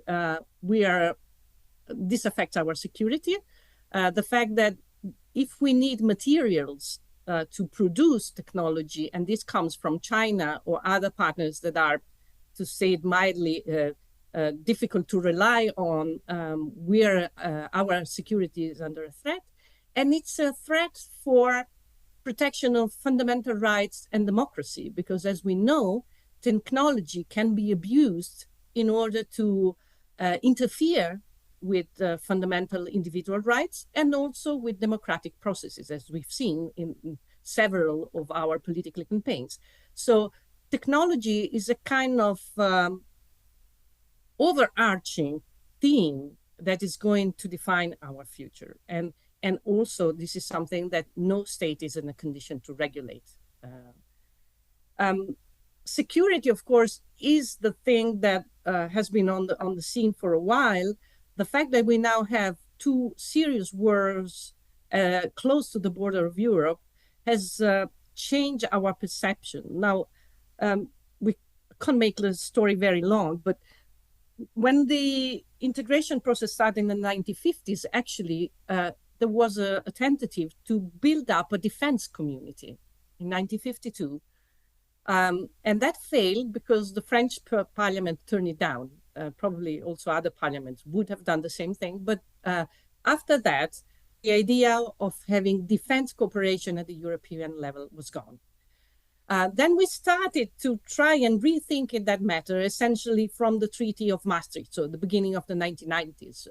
this affects our security. The fact that if we need materials to produce technology, and this comes from China or other partners that are, to say it mildly, difficult to rely on, our security is under a threat. And it's a threat for protection of fundamental rights and democracy, because as we know, technology can be abused in order to interfere with fundamental individual rights and also with democratic processes, as we've seen in several of our political campaigns. So technology is a kind of overarching theme that is going to define our future. And also, this is something that no state is in a condition to regulate. Security, of course, is the thing that has been on the scene for a while. The fact that we now have two serious wars close to the border of Europe has changed our perception. Now, we can't make the story very long, but when the integration process started in the 1950s, actually, there was a tentative to build up a defense community in 1952. And that failed because the French parliament turned it down. Probably also other parliaments would have done the same thing. But after that, the idea of having defense cooperation at the European level was gone. Then we started to try and rethink in that matter, essentially from the Treaty of Maastricht, so the beginning of the 1990s.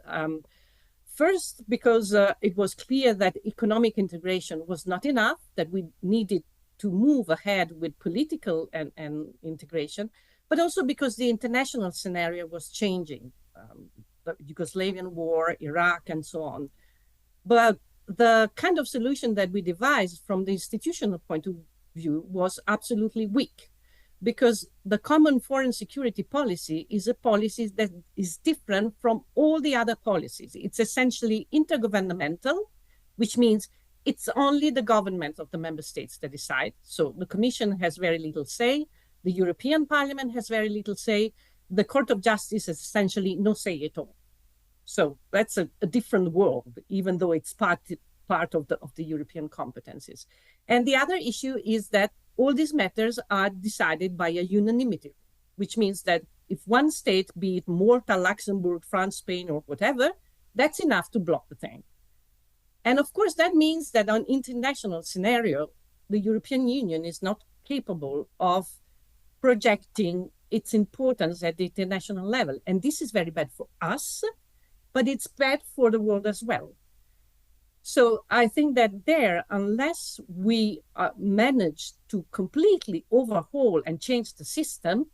First, because it was clear that economic integration was not enough, that we needed to move ahead with political and integration, but also because the international scenario was changing, the Yugoslavian war, Iraq, and so on. But the kind of solution that we devised from the institutional point of view was absolutely weak, because the common foreign security policy is a policy that is different from all the other policies. It's essentially intergovernmental, which means it's only the government of the member states that decide. So the Commission has very little say. The European Parliament has very little say. The Court of Justice has essentially no say at all. So that's a different world, even though it's part of the European competencies. And the other issue is that all these matters are decided by a unanimity, which means that if one state, be it Malta, Luxembourg, France, Spain, or whatever, that's enough to block the thing. And of course, that means that on international scenario, the European Union is not capable of projecting its importance at the international level. And this is very bad for us, but it's bad for the world as well. So I think that there, unless we manage to completely overhaul and change the system,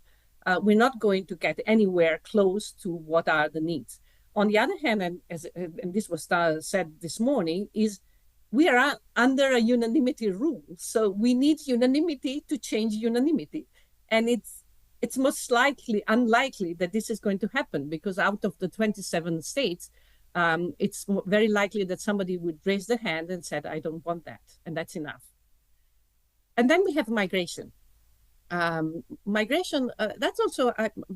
we're not going to get anywhere close to what are the needs. On the other hand, and this was said this morning, is we are under a unanimity rule. So we need unanimity to change unanimity. And it's most unlikely that this is going to happen, because out of the 27 states, it's very likely that somebody would raise their hand and said, I don't want that, and that's enough. And then we have migration. Migration, that's also,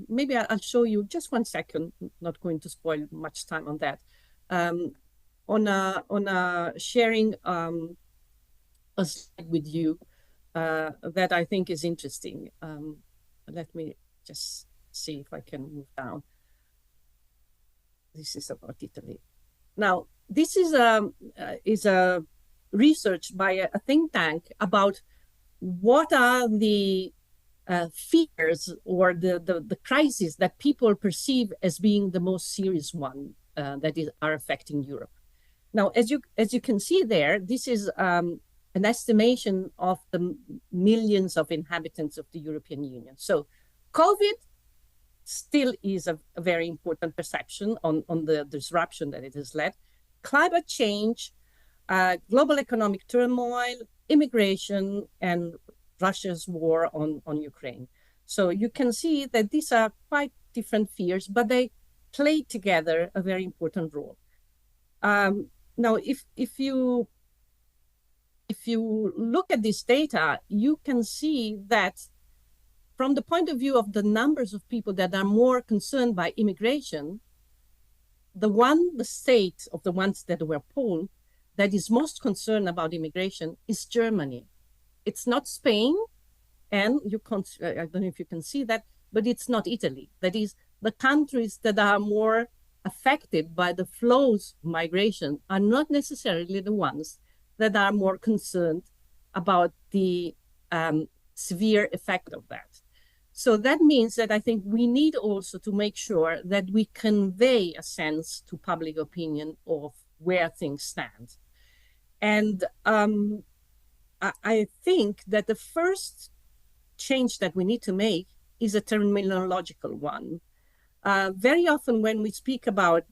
maybe I'll show you just 1 second, not going to spoil much time on that. on a sharing a slide with you that I think is interesting. Let me just see if I can move down. This is about Italy. Now, this is a research by a think tank about what are the fears or the crises that people perceive as being the most serious one are affecting Europe. Now, as you can see there, this is an estimation of the millions of inhabitants of the European Union. So COVID still is a very important perception on the disruption that it has led. Climate change, global economic turmoil, immigration, and Russia's war on Ukraine. So you can see that these are quite different fears, but they play together a very important role. Now, if you look at this data, you can see that from the point of view of the numbers of people that are more concerned by immigration, the state of the ones that were polled that is most concerned about immigration is Germany. It's not Spain, and I don't know if you can see that, but it's not Italy. That is, the countries that are more affected by the flows of migration are not necessarily the ones that are more concerned about the severe effect of that. So that means that I think we need also to make sure that we convey a sense to public opinion of where things stand. And I think that the first change that we need to make is a terminological one. Very often when we speak about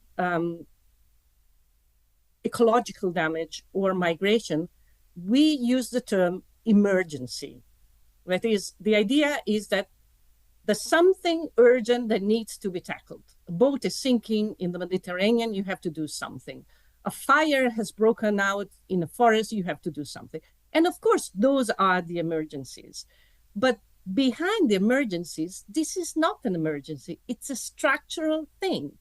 ecological damage or migration, we use the term emergency. That is, the idea is that there's something urgent that needs to be tackled. A boat is sinking in the Mediterranean, you have to do something. A fire has broken out in a forest, you have to do something. And of course, those are the emergencies. But behind the emergencies, this is not an emergency, it's a structural thing.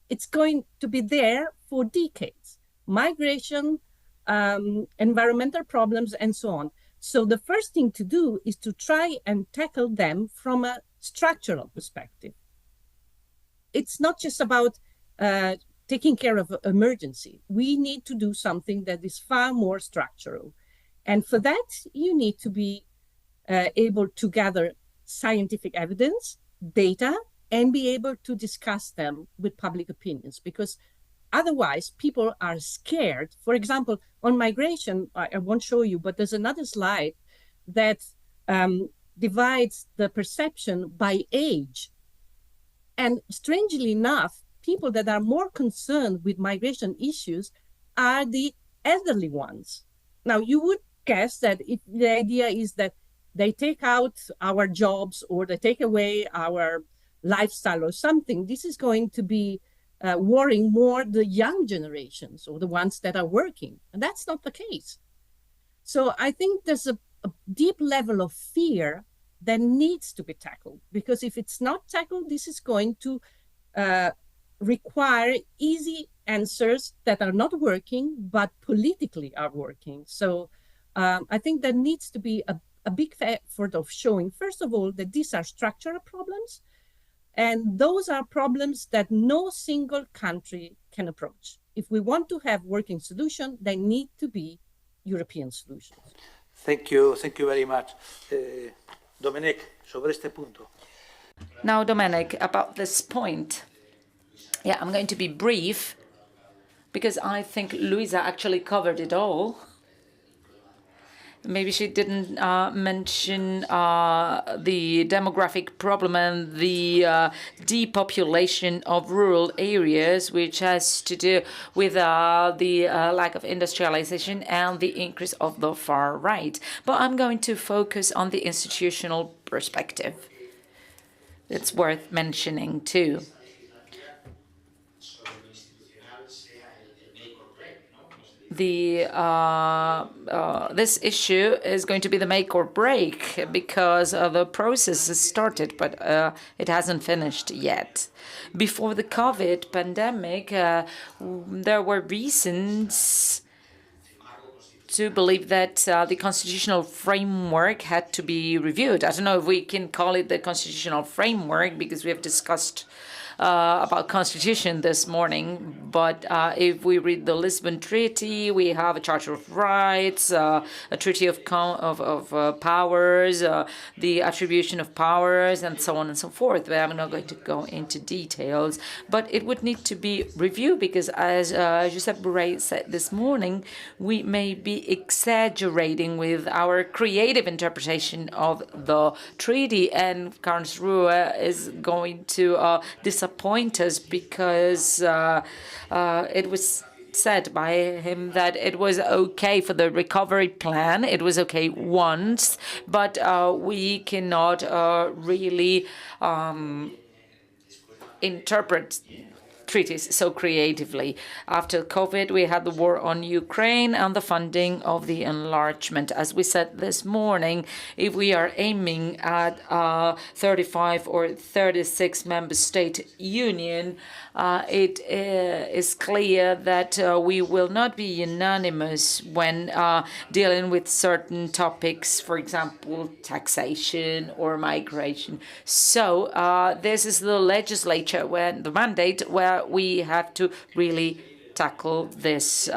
It's going to be there for decades. Migration, environmental problems, and so on. So the first thing to do is to try and tackle them from a structural perspective. It's not just about taking care of emergency. We need to do something that is far more structural. And for that, you need to be able to gather scientific evidence, data, and be able to discuss them with public opinions, because otherwise people are scared. For example, on migration, I won't show you, but there's another slide that divides the perception by age. And strangely enough, people that are more concerned with migration issues are the elderly ones. Now, you would guess that if the idea is that they take out our jobs or they take away our lifestyle or something, this is going to be worrying more the young generations or the ones that are working. And that's not the case. So I think there's a deep level of fear that needs to be tackled, because if it's not tackled, this is going to require easy answers that are not working, but politically are working. So I think there needs to be a big effort of showing, first of all, that these are structural problems, and those are problems that no single country can approach. If we want to have working solutions, they need to be European solutions. Thank you very much. Dominic, sobre este punto. Now, Dominic, about this point. Yeah, I'm going to be brief because I think Luisa actually covered it all. Maybe she didn't mention the demographic problem and the depopulation of rural areas, which has to do with the lack of industrialization and the increase of the far right. But I'm going to focus on the institutional perspective. It's worth mentioning too. this issue is going to be the make or break, because the process has started, but it hasn't finished yet. Before the COVID pandemic, there were reasons to believe that the constitutional framework had to be reviewed. I don't know if we can call it the constitutional framework, because we have discussed about constitution this morning, but if we read the Lisbon Treaty, we have a Charter of Rights, a Treaty of Powers, the attribution of powers, and so on and so forth. But I'm not going to go into details, but it would need to be reviewed, because as Josep Borrell said this morning, we may be exaggerating with our creative interpretation of the treaty, and Karlsruhe is going to disappoint us, because it was said by him that it was okay for the recovery plan. It was okay once, but we cannot really interpret treaties so creatively. After COVID, we had the war on Ukraine and the funding of the enlargement. As we said this morning, if we are aiming at a 35 or 36 member state union, it is clear that we will not be unanimous when dealing with certain topics, for example, taxation or migration. So this is the legislature, when the mandate where we have to really tackle this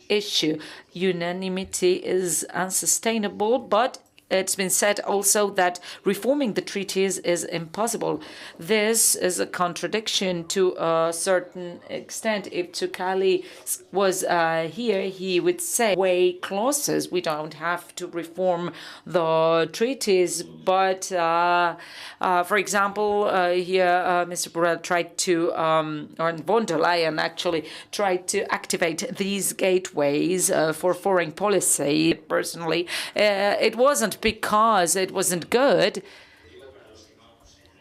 issue. Unanimity is unsustainable, but it's been said also that reforming the treaties is impossible. This is a contradiction to a certain extent. If Tsukali was here, he would say, way clauses, we don't have to reform the treaties. But, for example, here Mr. Borrell tried to, or von der Leyen actually tried to activate these gateways for foreign policy. Personally, it wasn't because it wasn't good,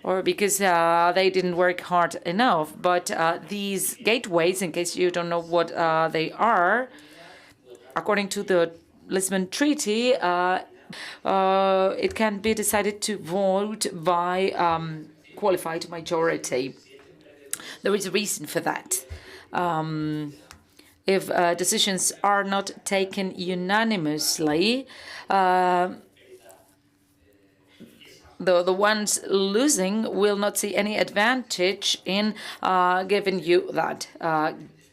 or because they didn't work hard enough, but these gateways, in case you don't know what they are, according to the Lisbon Treaty, it can be decided to vote by qualified majority. There is a reason for that. If decisions are not taken unanimously, the ones losing will not see any advantage in giving you that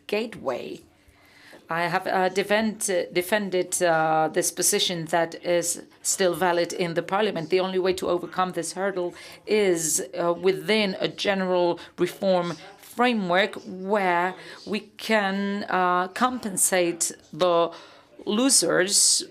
gateway. I have defended this position that is still valid in the parliament. The only way to overcome this hurdle is within a general reform framework where we can compensate the losers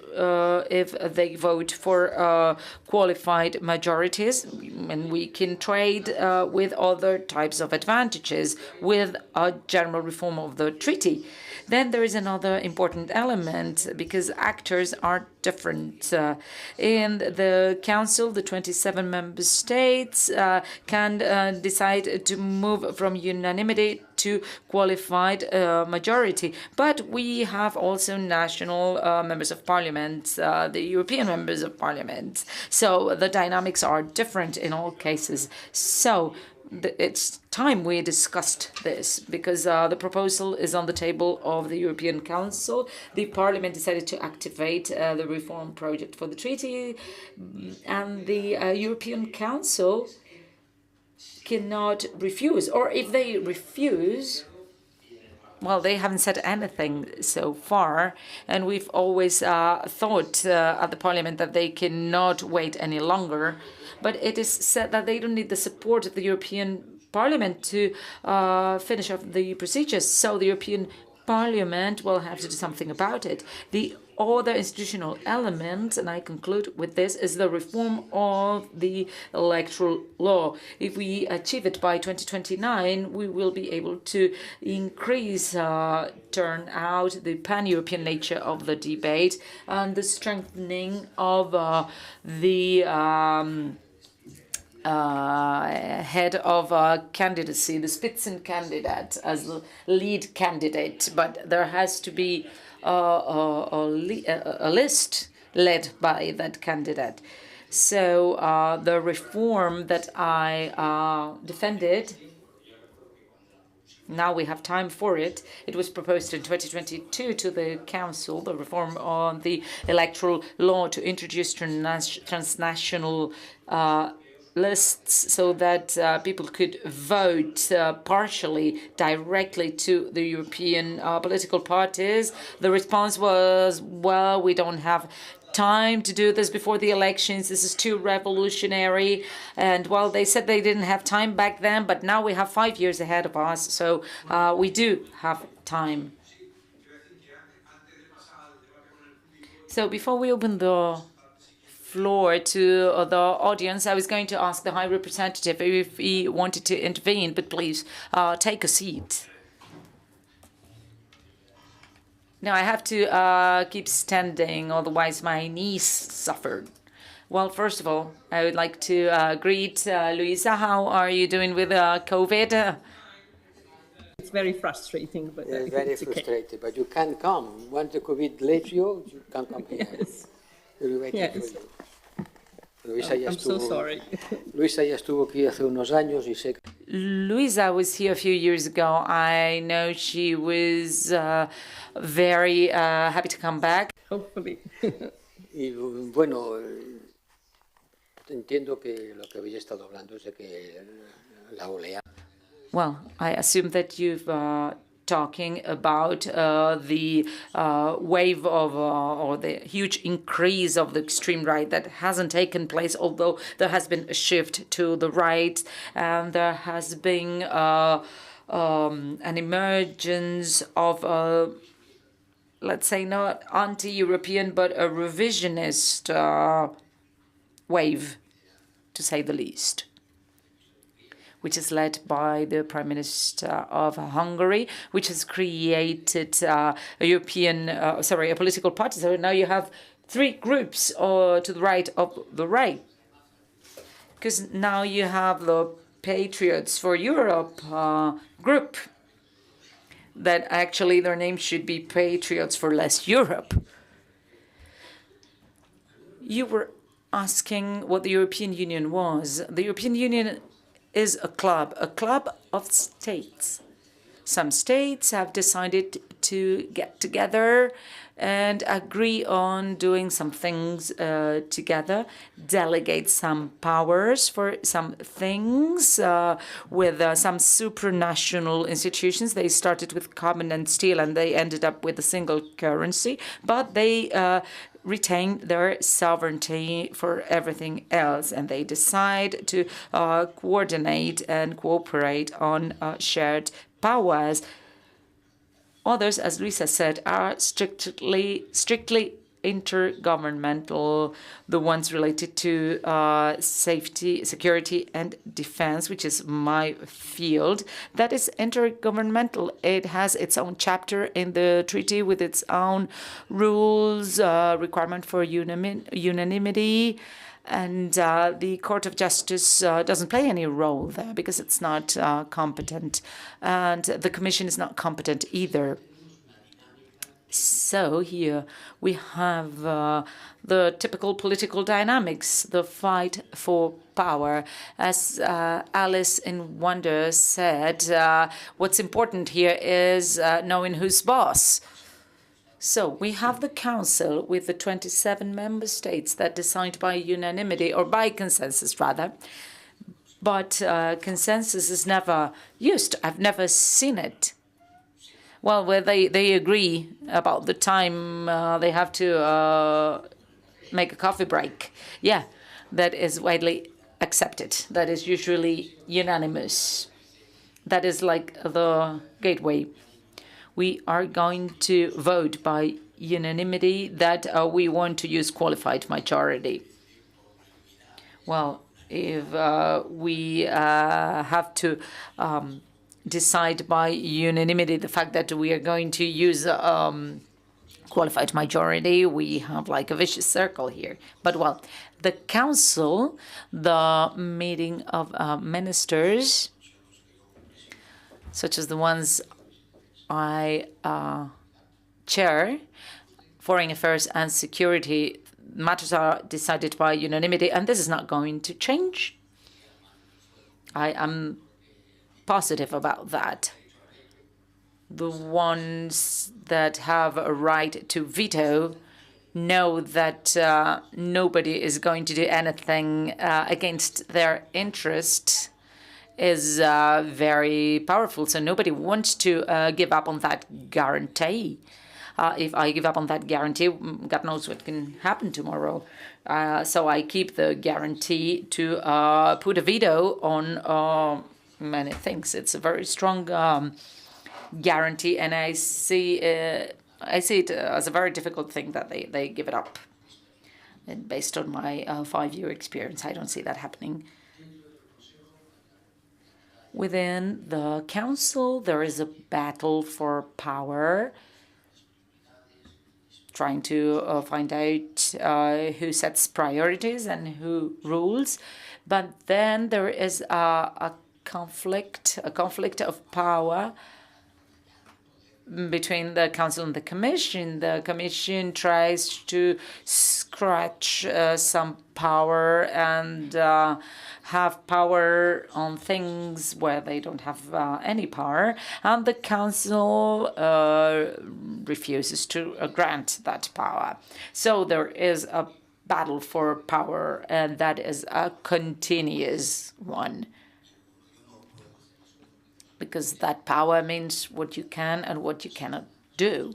if they vote for qualified majorities, and we can trade with other types of advantages with a general reform of the treaty. Then there is another important element, because actors are different. In the Council, the 27 member states can decide to move from unanimity to qualified majority. But we have also national members of parliament, the European members of parliament. So the dynamics are different in all cases. So it's time we discussed this, because the proposal is on the table of the European Council. The Parliament decided to activate the reform project for the treaty, and the European Council cannot refuse. Or if they refuse, well, they haven't said anything so far, and we've always thought at the Parliament that they cannot wait any longer. But it is said that they don't need the support of the European Parliament to finish off the procedures, so the European Parliament will have to do something about it. The other institutional element, and I conclude with this, is the reform of the electoral law. If we achieve it by 2029, we will be able to increase turnout, the pan-European nature of the debate, and the strengthening of the head of candidacy, the Spitzencandidate, as the lead candidate, but there has to be a list led by that candidate. So the reform that I defended, now we have time for it. It was proposed in 2022 to the Council, the reform on the electoral law to introduce transnational lists so that people could vote partially directly to the European political parties. The response was, well, we don't have time to do this before the elections. This is too revolutionary. And well, they said they didn't have time back then, but now we have 5 years ahead of us. So we do have time. So before we open the floor to the audience, I was going to ask the High Representative if he wanted to intervene, but please take a seat. No, I have to keep standing, otherwise my knees suffered. Well, first of all, I would like to greet Luisa. How are you doing with COVID? It's very frustrating, but It's very frustrating, but you can come. Once the COVID leaves you, you can come here. Yes. We'll be waiting for Yes. you. Luisa ya I'm so estuvo, sorry. Luisa ya estuvo aquí hace unos años y sé que Luisa was here a few years ago. I know she was very happy to come back. Hopefully. y bueno, entiendo que lo que habéis estado hablando es de que la oleada. Well, I assume that you've talking about the wave of or the huge increase of the extreme right that hasn't taken place, although there has been a shift to the right, and there has been an emergence of let's say not anti-European but a revisionist wave, to say the least, which is led by the Prime Minister of Hungary, which has created a political party. So now you have three groups to the right of the right. Because now you have the Patriots for Europe group, that actually their name should be Patriots for Less Europe. You were asking what the European Union was. The European Union is a club of states. Some states have decided to get together and agree on doing some things together, delegate some powers for some things with some supranational institutions. They started with carbon and steel and they ended up with a single currency, but they retain their sovereignty for everything else, and they decide to coordinate and cooperate on shared powers. Others, as Luisa said, are strictly intergovernmental, the ones related to safety, security, and defense, which is my field. That is intergovernmental. It has its own chapter in the treaty with its own rules, requirement for unanimity, and the Court of Justice doesn't play any role there because it's not competent, and the Commission is not competent either. So here we have the typical political dynamics, the fight for power. As Alice in Wonder said, what's important here is knowing who's boss. So we have the Council with the 27 member states that decide by unanimity, or by consensus rather, but consensus is never used. I've never seen it. Well, where they agree about the time they have to make a coffee break. Yeah, that is widely accepted. That is usually unanimous. That is like the gateway. We are going to vote by unanimity that we want to use qualified majority. Well, if we have to decide by unanimity the fact that we are going to use qualified majority, we have like a vicious circle here. But well, The Council, the meeting of ministers, such as the ones I chair, foreign affairs and security matters are decided by unanimity, and this is not going to change. I am positive about that. The ones that have a right to veto know that nobody is going to do anything against their interest is very powerful. So nobody wants to give up on that guarantee. If I give up on that guarantee, God knows what can happen tomorrow. So I keep the guarantee to put a veto on many things. It's a very strong guarantee, and I see it as a very difficult thing that they give it up. And based on my 5-year experience, I don't see that happening. Within the Council, there is a battle for power, trying to find out who sets priorities and who rules. But then there is a conflict of power between the Council and the Commission. The Commission tries to scratch some power and have power on things where they don't have any power, and the Council refuses to grant that power. So there is a battle for power, and that is a continuous one, because that power means what you can and what you cannot do.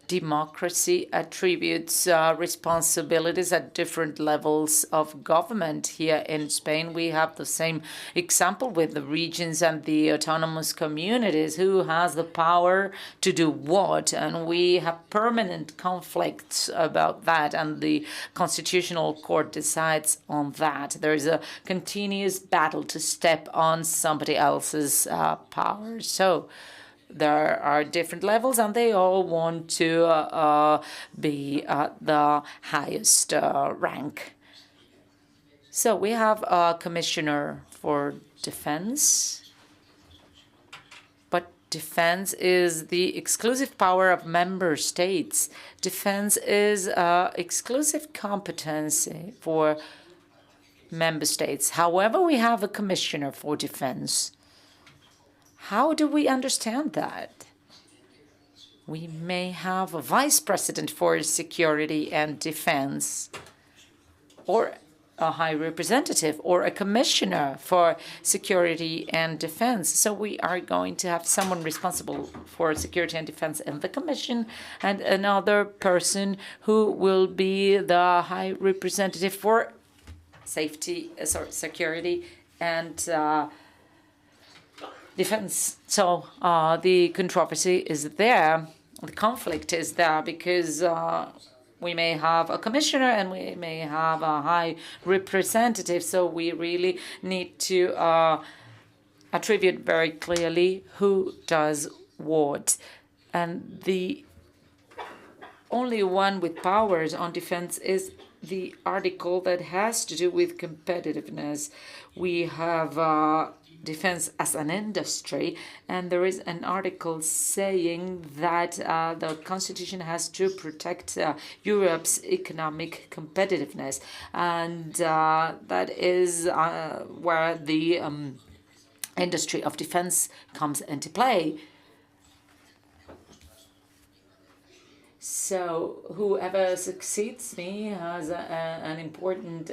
Democracy attributes responsibilities at different levels of government. Here in Spain, we have the same example with the regions and the autonomous communities. Who has the power to do what? And we have permanent conflicts about that, and the Constitutional Court decides on that. There is a continuous battle to step on somebody else's power. So there are different levels, and they all want to be at the highest rank. So we have a commissioner for defense, but defense is the exclusive power of member states. Defense is exclusive competency for member states. However, we have a commissioner for defense. How do we understand that? We may have a vice president for security and defense, or a high representative, or a commissioner for security and defense. So we are going to have someone responsible for security and defense in the commission, and another person who will be the high representative for security and defense. So the controversy is there, the conflict is there, because we may have a commissioner and we may have a high representative. So we really need to attribute very clearly who does what. And the only one with powers on defense is the article that has to do with competitiveness. We have defense as an industry, and there is an article saying that the Constitution has to protect Europe's economic competitiveness, and that is where the industry of defense comes into play. So whoever succeeds me has an important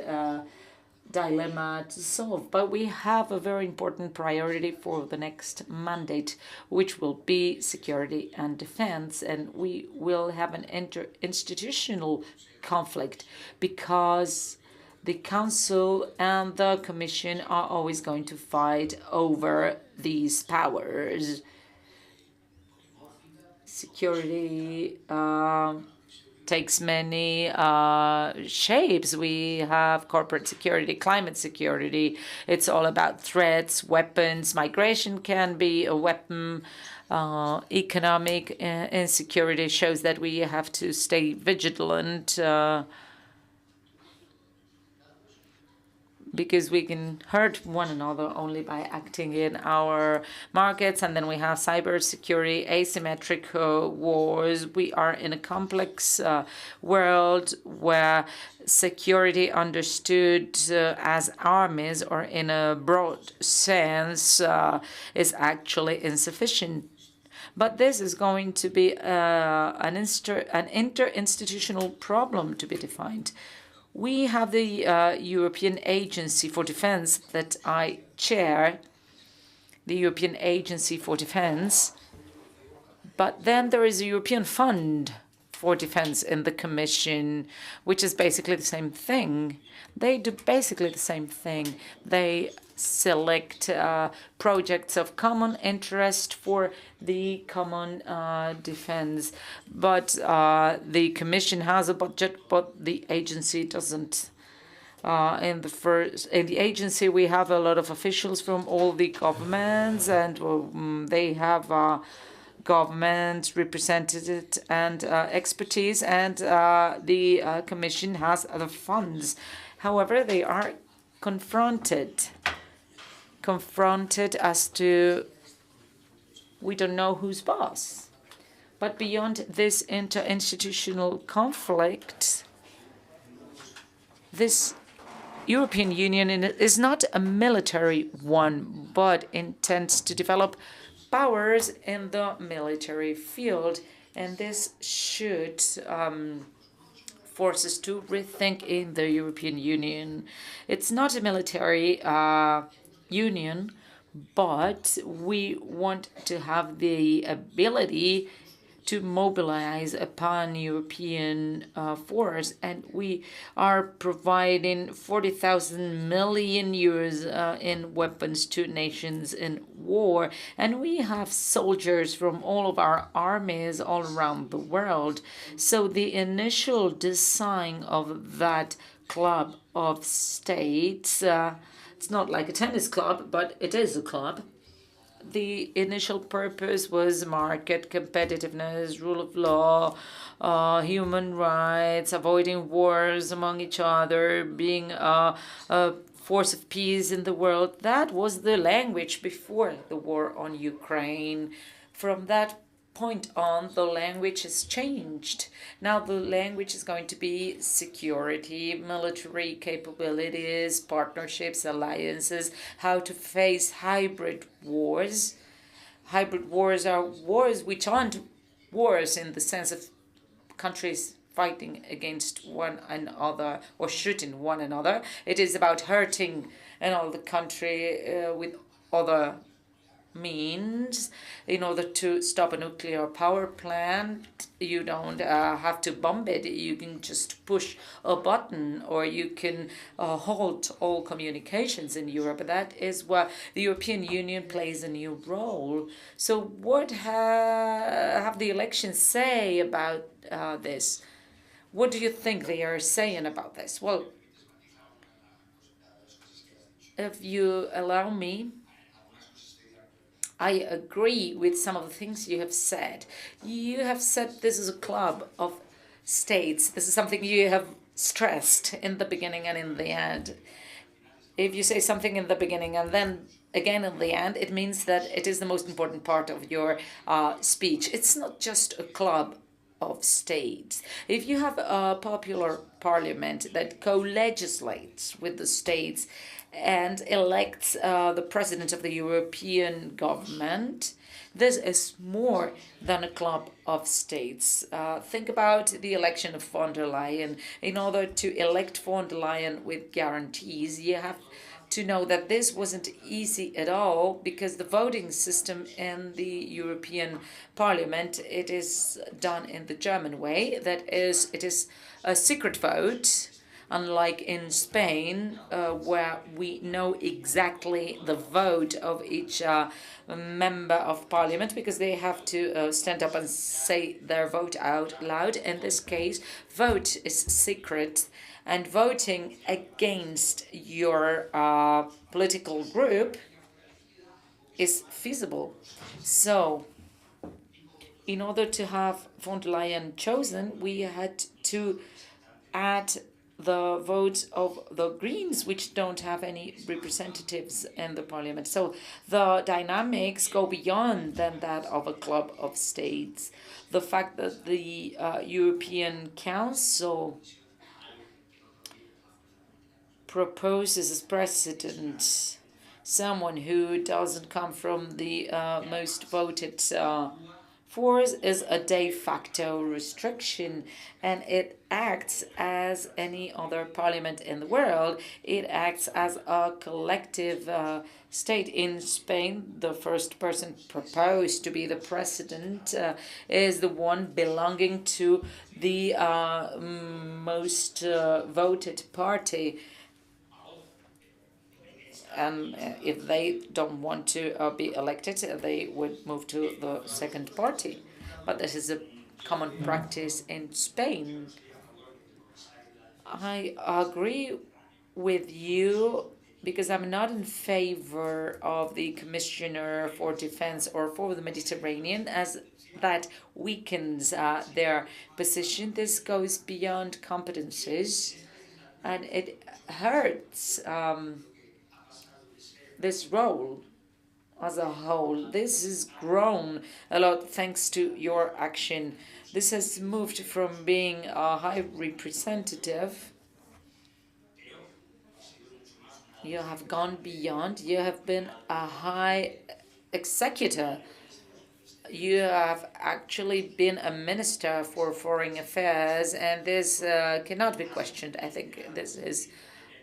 dilemma to solve. But we have a very important priority for the next mandate, which will be security and defense. And we will have an interinstitutional conflict because the Council and the Commission are always going to fight over these powers. Security takes many shapes. We have corporate security, climate security. It's all about threats, weapons. Migration can be a weapon. Economic insecurity shows that we have to stay vigilant. because we can hurt one another only by acting in our markets. And then we have cybersecurity, asymmetric wars. We are in a complex world where security understood as armies or in a broad sense is actually insufficient. But this is going to be an interinstitutional problem to be defined. We have the European Agency for Defense that I chair, the European Agency for Defense, but then there is a European Fund for Defense in the Commission, which is basically the same thing. They do basically the same thing. They select projects of common interest for the common defense. But the Commission has a budget, but the agency doesn't. In the agency, we have a lot of officials from all the governments, and they have government represented and expertise, and the Commission has other funds. However, they are confronted as to we don't know who's boss. But beyond this interinstitutional conflict, this European Union is not a military one, but intends to develop powers in the military field, and this should force us to rethink in the European Union. It's not a military union, but we want to have the ability to mobilize a pan-European force, and we are providing 40,000 million euros in weapons to nations in war, and we have soldiers from all of our armies all around the world. So the initial design of that club of states, it's not like a tennis club, but it is a club. The initial purpose was market competitiveness, rule of law, human rights, avoiding wars among each other, being a force of peace in the world. That was the language before the war on Ukraine. From that point on, the language has changed. Now the language is going to be security, military capabilities, partnerships, alliances, how to face hybrid wars. Hybrid wars are wars which aren't wars in the sense of countries fighting against one another or shooting one another. It is about hurting another country with other means. In order to stop a nuclear power plant, you don't have to bomb it. You can just push a button, or you can halt all communications in Europe. That is where the European Union plays a new role. So what have the elections say about this? What do you think they are saying about this? Well, if you allow me, I agree with some of the things you have said. You have said this is a club of states. This is something you have stressed in the beginning and in the end. If you say something in the beginning and then again in the end, it means that it is the most important part of your speech. It's not just a club of states. If you have a popular parliament that co-legislates with the states and elects the president of the European government, this is more than a club of states. Think about the election of von der Leyen. In order to elect von der Leyen with guarantees, you have to know that this wasn't easy at all, because the voting system in the European Parliament, it is done in the German way. That is, it is a secret vote, unlike in Spain, where we know exactly the vote of each member of parliament, because they have to stand up and say their vote out loud. In this case, vote is secret, and voting against your political group is feasible. So, in order to have von der Leyen chosen, we had to add the votes of the Greens, which don't have any representatives in the parliament. So the dynamics go beyond than that of a club of states. The fact that the European Council proposes as president someone who doesn't come from the most voted force is a de facto restriction, and it acts as any other parliament in the world. It acts as a collective state. In Spain, the first person proposed to be the president is the one belonging to the most voted party. And if they don't want to be elected, they would move to the second party. But this is a common practice in Spain. I agree with you because I'm not in favor of the Commissioner for Defense or for the Mediterranean, as that weakens their position. This goes beyond competences, and it hurts this role as a whole. This has grown a lot thanks to your action. This has moved from being a high representative. You have gone beyond. You have been a high executor. You have actually been a minister for foreign affairs, and this cannot be questioned. I think this is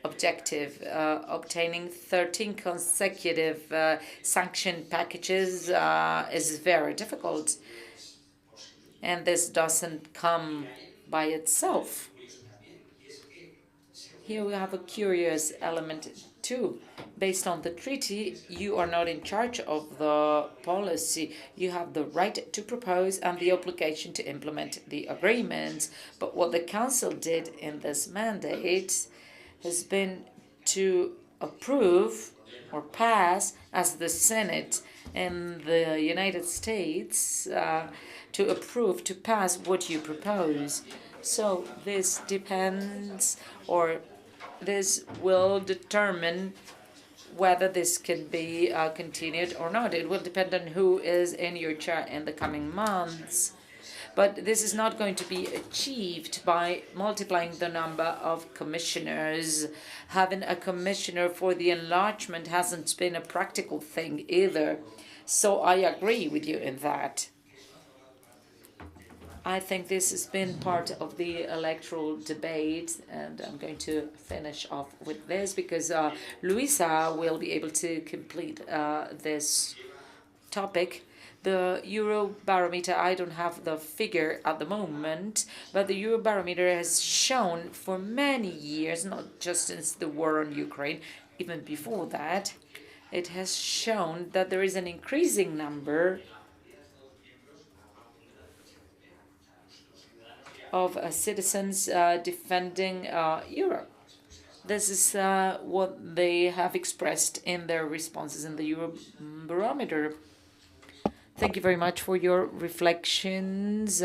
objective. Obtaining 13 consecutive sanction packages is very difficult, and this doesn't come by itself. Here we have a curious element too. Based on the treaty, you are not in charge of the policy. You have the right to propose and the obligation to implement the agreement. But what the Council did in this mandate has been to approve or pass, as the Senate in the United States, to approve, to pass what you propose. So this depends, or this will determine whether this can be continued or not. It will depend on who is in your chair in the coming months. But this is not going to be achieved by multiplying the number of commissioners. Having a commissioner for the enlargement hasn't been a practical thing either. So I agree with you in that. I think this has been part of the electoral debate, and I'm going to finish off with this because Luisa will be able to complete this topic. The Eurobarometer, I don't have the figure at the moment, but the Eurobarometer has shown for many years, not just since the war on Ukraine, even before that, it has shown that there is an increasing number of citizens defending Europe. This is what they have expressed in their responses in the Eurobarometer. Thank you very much for your reflections.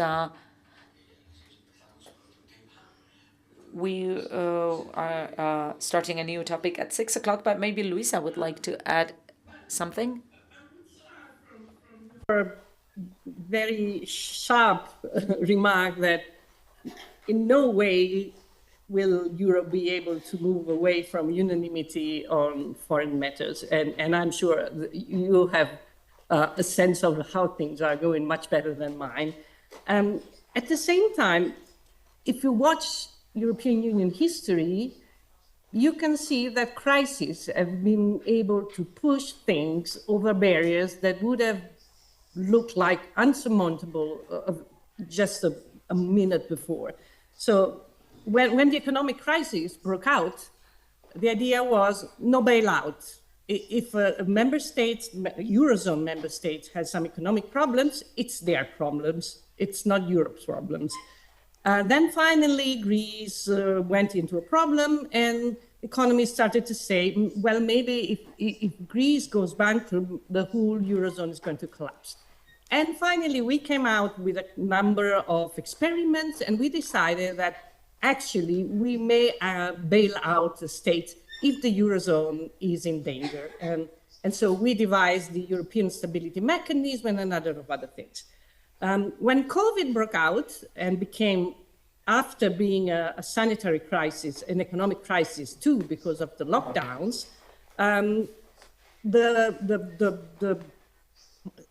We are starting a new topic at 6 o'clock, but maybe Luisa would like to add something. A very sharp remark that in no way will Europe be able to move away from unanimity on foreign matters. And I'm sure you have a sense of how things are going much better than mine. At the same time, if you watch European Union history, you can see that crises have been able to push things over barriers that would have looked like unsurmountable just a minute before. So when the economic crisis broke out, the idea was no bailout. If a member state, Eurozone member state, has some economic problems, it's their problems. It's not Europe's problems. Then finally, Greece went into a problem, and economists started to say, well, maybe if Greece goes bankrupt, the whole Eurozone is going to collapse. And finally, we came out with a number of experiments, and we decided that actually, we may bail out the state if the Eurozone is in danger. And so we devised the European Stability Mechanism and a number of other things. When COVID broke out and became, after being a sanitary crisis, an economic crisis too, because of the lockdowns, the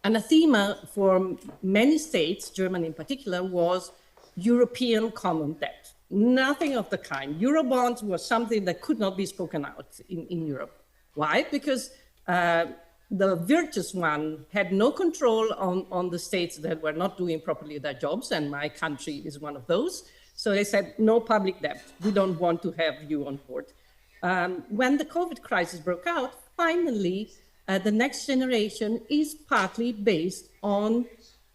anathema for many states, Germany in particular, was European common debt. Nothing of the kind. Eurobonds was something that could not be spoken out in Europe. Why? Because the virtuous one had no control on the states that were not doing properly their jobs, and my country is one of those. So they said, no public debt. We don't want to have you on board. When the COVID crisis broke out, finally, the next generation is partly based on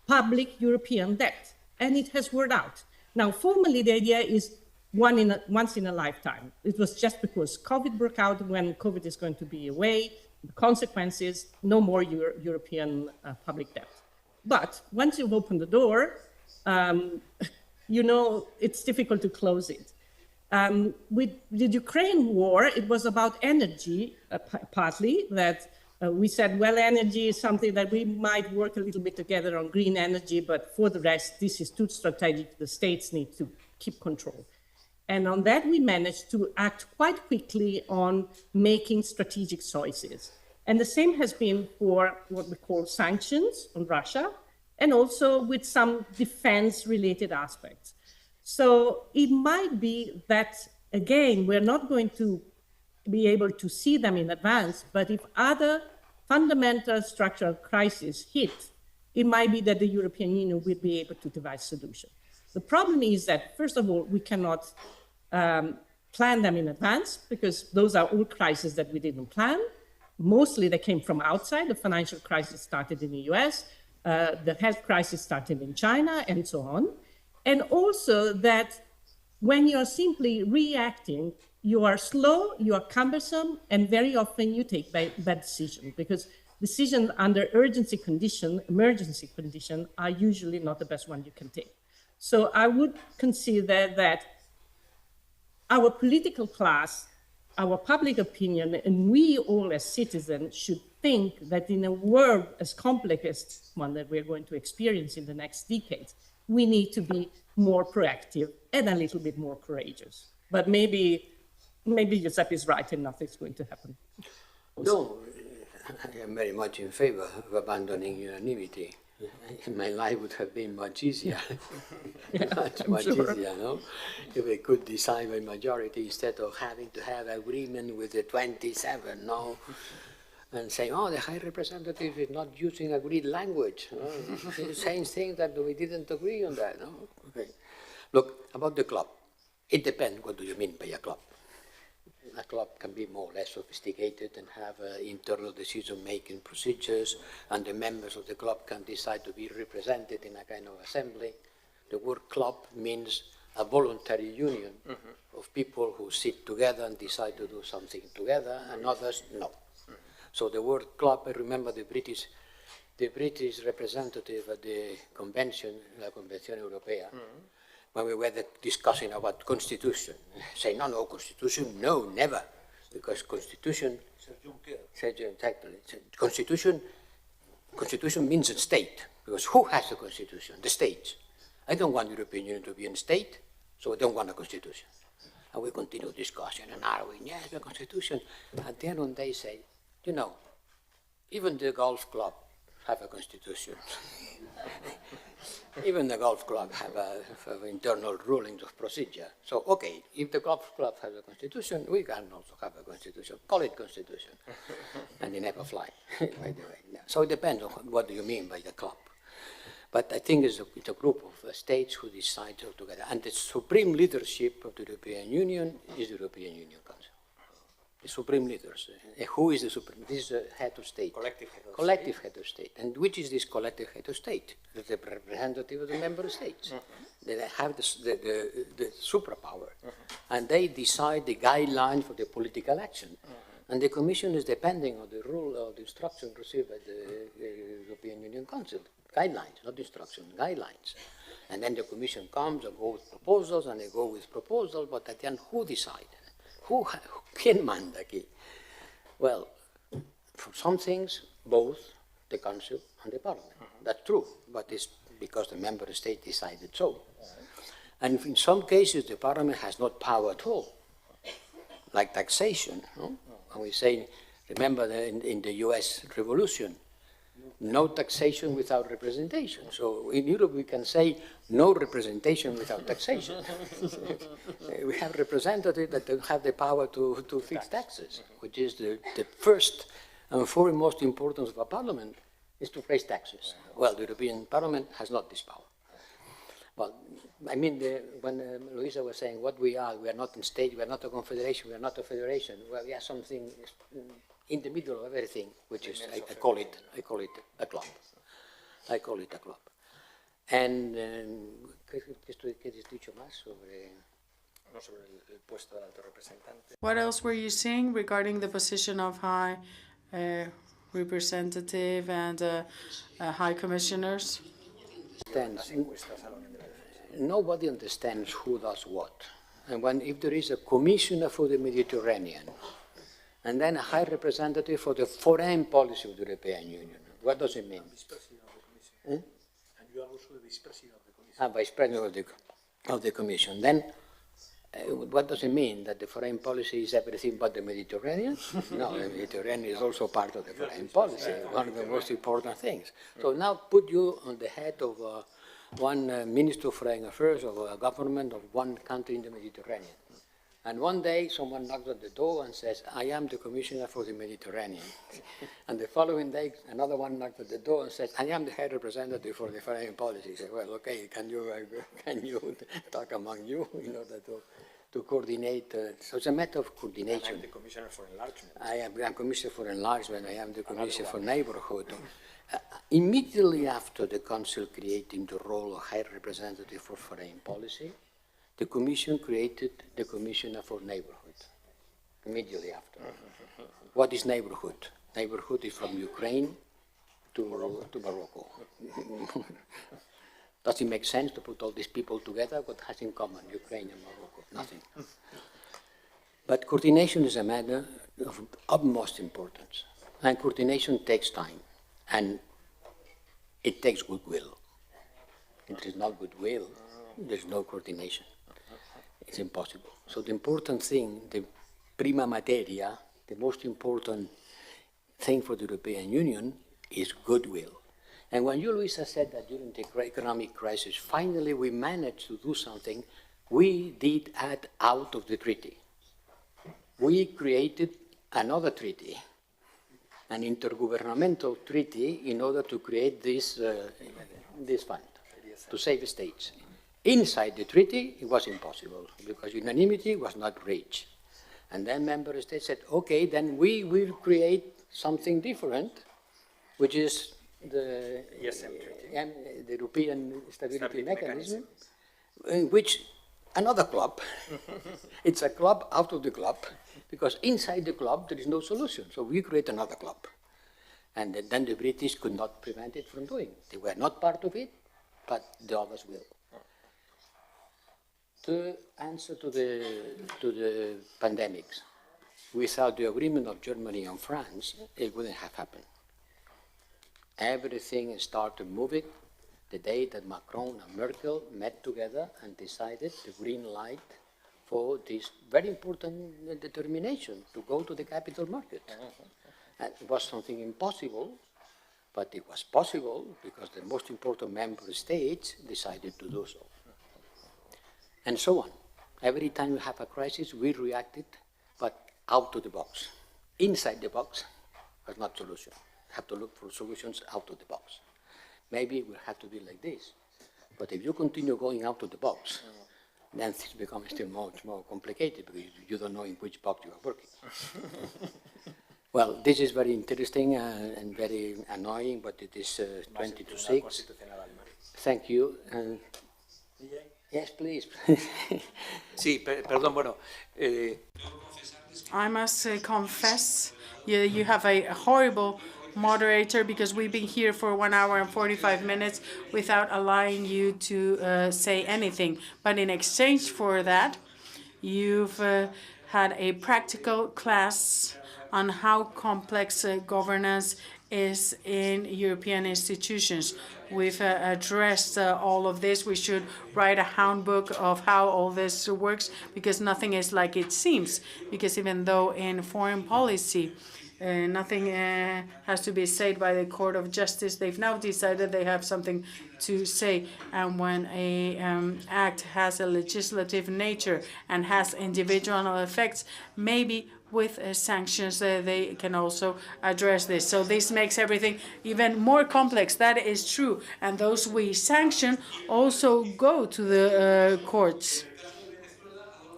public European debt, and it has worked out. Now, formally, the idea is once in a lifetime. It was just because COVID broke out. When COVID is going to be away, the consequences, no more European public debt. But once you've opened the door, you know it's difficult to close it. With the Ukraine war, it was about energy, partly, that we said, well, energy is something that we might work a little bit together on green energy, but for the rest, this is too strategic. The states need to keep control. And on that, we managed to act quite quickly on making strategic choices. And the same has been for what we call sanctions on Russia, and also with some defense-related aspects. So it might be that, again, we're not going to be able to see them in advance, but if other fundamental structural crises hit, it might be that the European Union will be able to devise solutions. The problem is that, first of all, we cannot plan them in advance, because those are all crises that we didn't plan. Mostly they came from outside. The financial crisis started in the US, the health crisis started in China, and so on. And also that when you're simply reacting, you are slow, you are cumbersome, and very often you take bad decisions, because decisions under emergency condition, are usually not the best one you can take. So I would consider that our political class, our public opinion, and we all as citizens should think that in a world as complex as one that we're going to experience in the next decades, we need to be more proactive and a little bit more courageous. But maybe Giuseppe is right and nothing's going to happen. No, I am very much in favor of abandoning unanimity. My life would have been much easier, much easier, no? If we could decide by majority instead of having to have agreement with the 27, no? And saying, oh, the High Representative is not using agreed language. No? He's saying things that we didn't agree on that, no? Okay. Look, about the club, it depends what do you mean by a club. A club can be more or less sophisticated and have internal decision-making procedures, and the members of the club can decide to be represented in a kind of assembly. The word club means a voluntary union of people who sit together and decide to do something together, and others no. So the word club, I remember the British representative at the convention, La Convención Europea, when we were discussing about constitution, say, no, constitution, no, never, because constitution, constitution means a state, because who has a constitution? The states. I don't want the European Union to be a state, so I don't want a constitution. And we continue discussing and arguing, yes, the constitution. At the end of the day, say, you know, even the golf club have a constitution. Even the golf club have internal rulings of procedure. So, okay, if the golf club has a constitution, we can also have a constitution. Call it constitution. And they never fly, by the way. So it depends on what do you mean by the club. But I think it's a group of states who decide to together. And the supreme leadership of the European Union is the European Union Council. The supreme leaders. Who is the supreme? This is the head of state. Collective head of state. And which is this collective head of state? The representative of the member states. They have the superpower. And they decide the guidelines for the political action. And the Commission is depending on the rule or the instruction received by the European Union Council. Guidelines, not instruction, guidelines. And then the Commission comes and goes with proposals, and they go with proposals, but at the end, who decided? ¿Quién manda aquí? Well, for some things, both the Council and the Parliament. That's true, but it's because the member state decided so. And in some cases, the Parliament has not power at all, like taxation. No? And we say, remember in the US Revolution, no taxation without representation. So in Europe, we can say no representation without taxation. We have representatives that don't have the power to fix taxes, which is the first and foremost importance of a parliament, is to raise taxes. Well, the European Parliament has not this power. Well, I mean, when Luisa was saying what we are not a state, we are not a confederation, we are not a federation. Well, we are something in the middle of everything, which is, I call it a club. I call it a club. And, ¿qué has dicho más sobre? Sobre el puesto del alto representante. What else were you saying regarding the position of high representative and high commissioners? Nobody understands who does what. And if there is a commissioner for the Mediterranean, and then a high representative for the foreign policy of the European Union, what does it mean? And you are also the vice president of the Commission. Vice president of the Commission. Then, what does it mean? That the foreign policy is everything but the Mediterranean? No, the Mediterranean is also part of the foreign policy, one of the most important things. So now put you on the head of one Minister of Foreign Affairs of a government of one country in the Mediterranean. And one day someone knocks at the door and says, I am the Commissioner for the Mediterranean. And the following day another one knocks at the door and says, I am the head representative for the foreign policy. He says, well, okay, can you talk among you in order to coordinate? So it's a matter of coordination. I'm the Commissioner for Enlargement. I am Commissioner for Enlargement. I am the Commissioner for Neighborhood. Immediately after the Council creating the role of High Representative for Foreign Policy, the Commission created the Commissioner for Neighborhood, immediately after. What is neighborhood? Neighborhood is from Ukraine to Morocco. Does it make sense to put all these people together? What has in common Ukraine and Morocco? Nothing. But coordination is a matter of utmost importance. And coordination takes time. And it takes goodwill. If there is no goodwill, there's no coordination. It's impossible. So the important thing, the prima materia, the most important thing for the European Union is goodwill. And when you, Luisa, said that during the economic crisis, finally we managed to do something, we did add out of the treaty. We created another treaty, an intergovernmental treaty, in order to create this fund, to save states. Inside the treaty, it was impossible, because unanimity was not reached. And then member states said, okay, then we will create something different, which is the European Stability Mechanism, in which another club, it's a club out of the club, because inside the club there is no solution, so we create another club. And then the British could not prevent it from doing it. They were not part of it, but the others will. To answer to the pandemics, without the agreement of Germany and France, it wouldn't have happened. Everything started moving the day that Macron and Merkel met together and decided the green light for this very important determination to go to the capital market. And it was something impossible, but it was possible because the most important member states decided to do so. And so on. Every time we have a crisis, we reacted, but out of the box. Inside the box was not solution. We have to look for solutions out of the box. Maybe we'll have to be like this. But if you continue going out of the box, then things become still much more complicated because you don't know in which box you are working. Well, this is very interesting and very annoying, but it is 20 to 6. Thank you. Yes, please. Sí, perdón, bueno. I must confess, you have a horrible moderator, because we've been here for 1 hour and 45 minutes without allowing you to say anything. But in exchange for that, you've had a practical class on how complex governance is in European institutions. We've addressed all of this. We should write a handbook of how all this works, because nothing is like it seems. Because even though in foreign policy, nothing has to be said by the Court of Justice, they've now decided they have something to say. And when an act has a legislative nature and has individual effects, maybe with sanctions, they can also address this. So this makes everything even more complex. That is true. And those we sanction also go to the courts.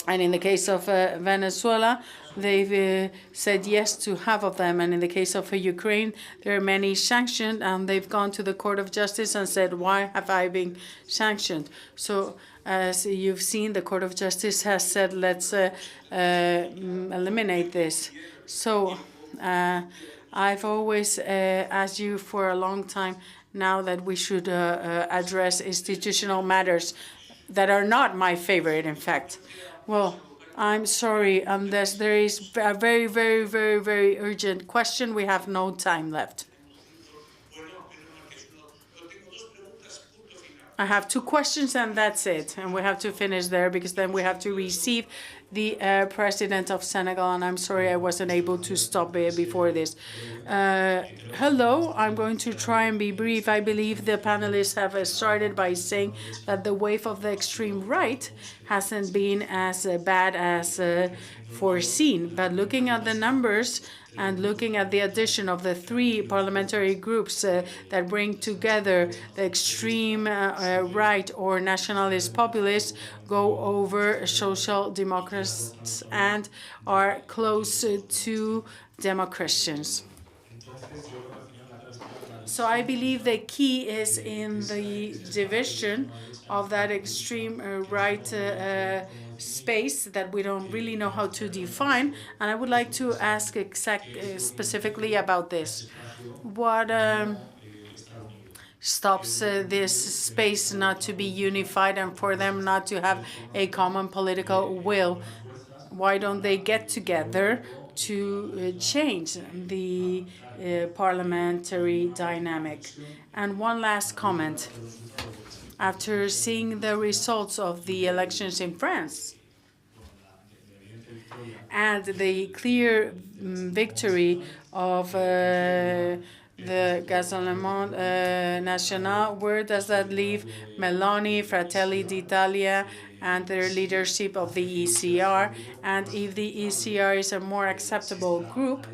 And in the case of Venezuela, they've said yes to half of them. And in the case of Ukraine, there are many sanctioned, and they've gone to the Court of Justice and said, why have I been sanctioned? So as you've seen, the Court of Justice has said, let's eliminate this. So I've always asked you for a long time now that we should address institutional matters that are not my favorite, in fact. Well, I'm sorry, unless there is a very, very, very, very urgent question, we have no time left. I have 2 questions and that's it. And we have to finish there, because then we have to receive the president of Senegal. And I'm sorry I wasn't able to stop before this. Hello, I'm going to try and be brief. I believe the panelists have started by saying that the wave of the extreme right hasn't been as bad as foreseen. But looking at the numbers, and looking at the addition of the 3 parliamentary groups that bring together the extreme right or nationalist populists, go over social democrats and are close to Demo-Christians. So I believe the key is in the division of that extreme right space that we don't really know how to define. And I would like to ask specifically about this. What stops this space not to be unified and for them not to have a common political will? Why don't they get together to change the parliamentary dynamic? And one last comment. After seeing the results of the elections in France and the clear victory of the Rassemblement National, where does that leave Meloni, Fratelli d'Italia, and their leadership of the ECR? And if the ECR is a more acceptable group,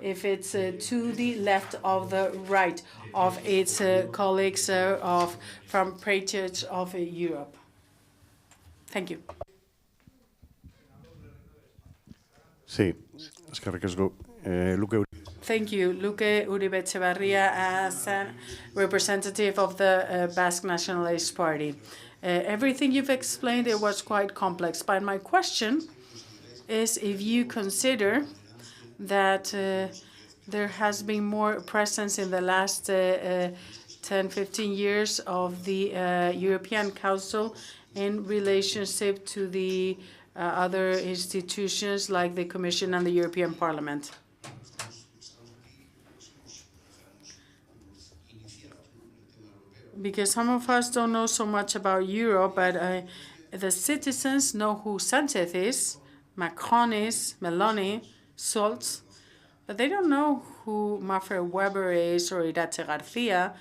if it's to the left of the right of its colleagues from Patriots of Europe. Thank you. Sí, eskerrik asko. Thank you, Luque Uribe Etxebarria, as a representative of the Basque Nationalist Party. Everything you've explained, it was quite complex. But my question is if you consider that there has been more presence in the last 10, 15 years of the European Council in relationship to the other institutions like the Commission and the European Parliament. Because some of us don't know so much about Europe, but the citizens know who Sánchez is, Macron is, Meloni, Scholz, but they don't know who Manfred Weber is or Iratxe Garcia.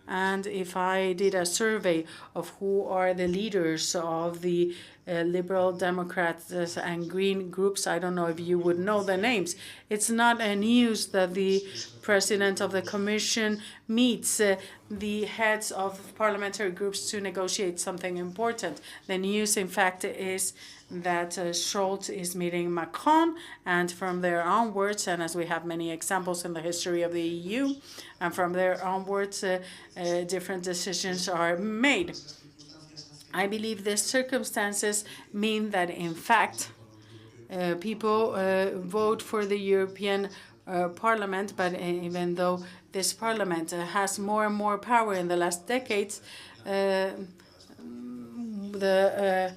And if I did a survey of who are the leaders of the Liberal Democrats and Green groups, I don't know if you would know the names. It's not a news that the president of the Commission meets the heads of parliamentary groups to negotiate something important. The news, in fact, is that Scholz is meeting Macron, and from there onwards, and as we have many examples in the history of the EU, and from there onwards, different decisions are made. I believe these circumstances mean that, in fact, people vote for the European parliament, but even though this parliament has more and more power in the last decades, the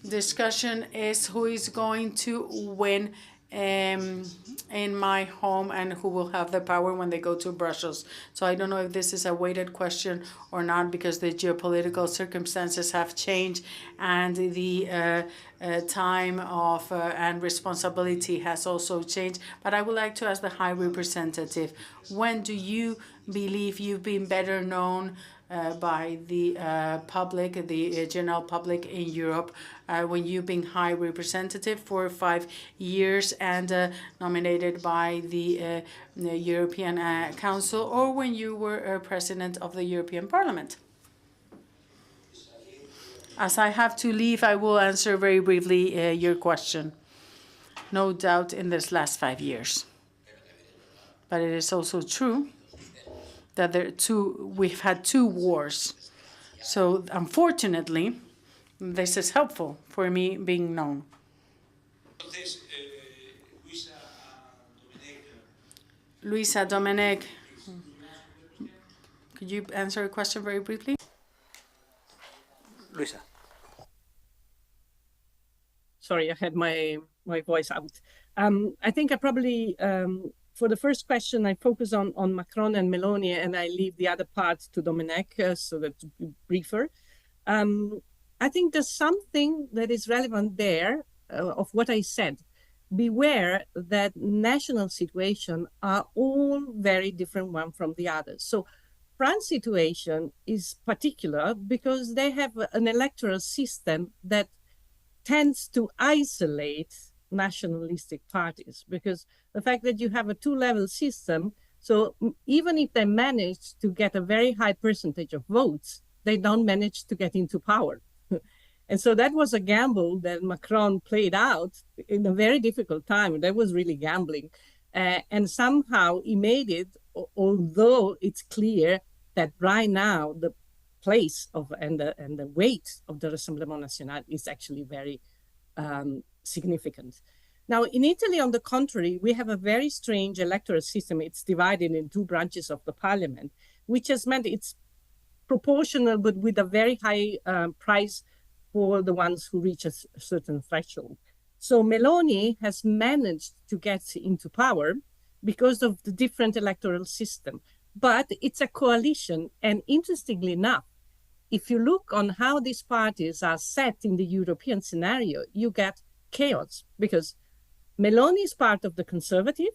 discussion is who is going to win in my home and who will have the power when they go to Brussels. So I don't know if this is a weighted question or not, because the geopolitical circumstances have changed and the time of and responsibility has also changed. But I would like to ask the High Representative, when do you believe you've been better known by the public, the general public in Europe, when you've been High Representative for 5 years and nominated by the European Council, or when you were President of the European Parliament? As I have to leave, I will answer very briefly your question. No doubt in this last 5 years. But it is also true that we've had 2 wars. So unfortunately, this is helpful for me being known. Luisa, Dominic, could you answer a question very briefly? Luisa. Sorry, I had my voice out. I think I probably, for the first question, I focus on Macron and Meloni, and I leave the other part to Dominic, so that's briefer. I think there's something that is relevant there of what I said. Beware that national situations are all very different one from the others. So France's situation is particular because they have an electoral system that tends to isolate nationalistic parties, because the fact that you have a 2-level system, so even if they manage to get a very high percentage of votes, they don't manage to get into power. And so that was a gamble that Macron played out in a very difficult time. That was really gambling. And somehow he made it, although it's clear that right now the place of and the weight of the Rassemblement National is actually very significant. Now, in Italy, on the contrary, we have a very strange electoral system. It's divided in 2 branches of the parliament, which has meant it's proportional, but with a very high price for the ones who reach a certain threshold. So Meloni has managed to get into power because of the different electoral system. But it's a coalition. And interestingly enough, if you look on how these parties are set in the European scenario, you get chaos, because Meloni is part of the Conservative.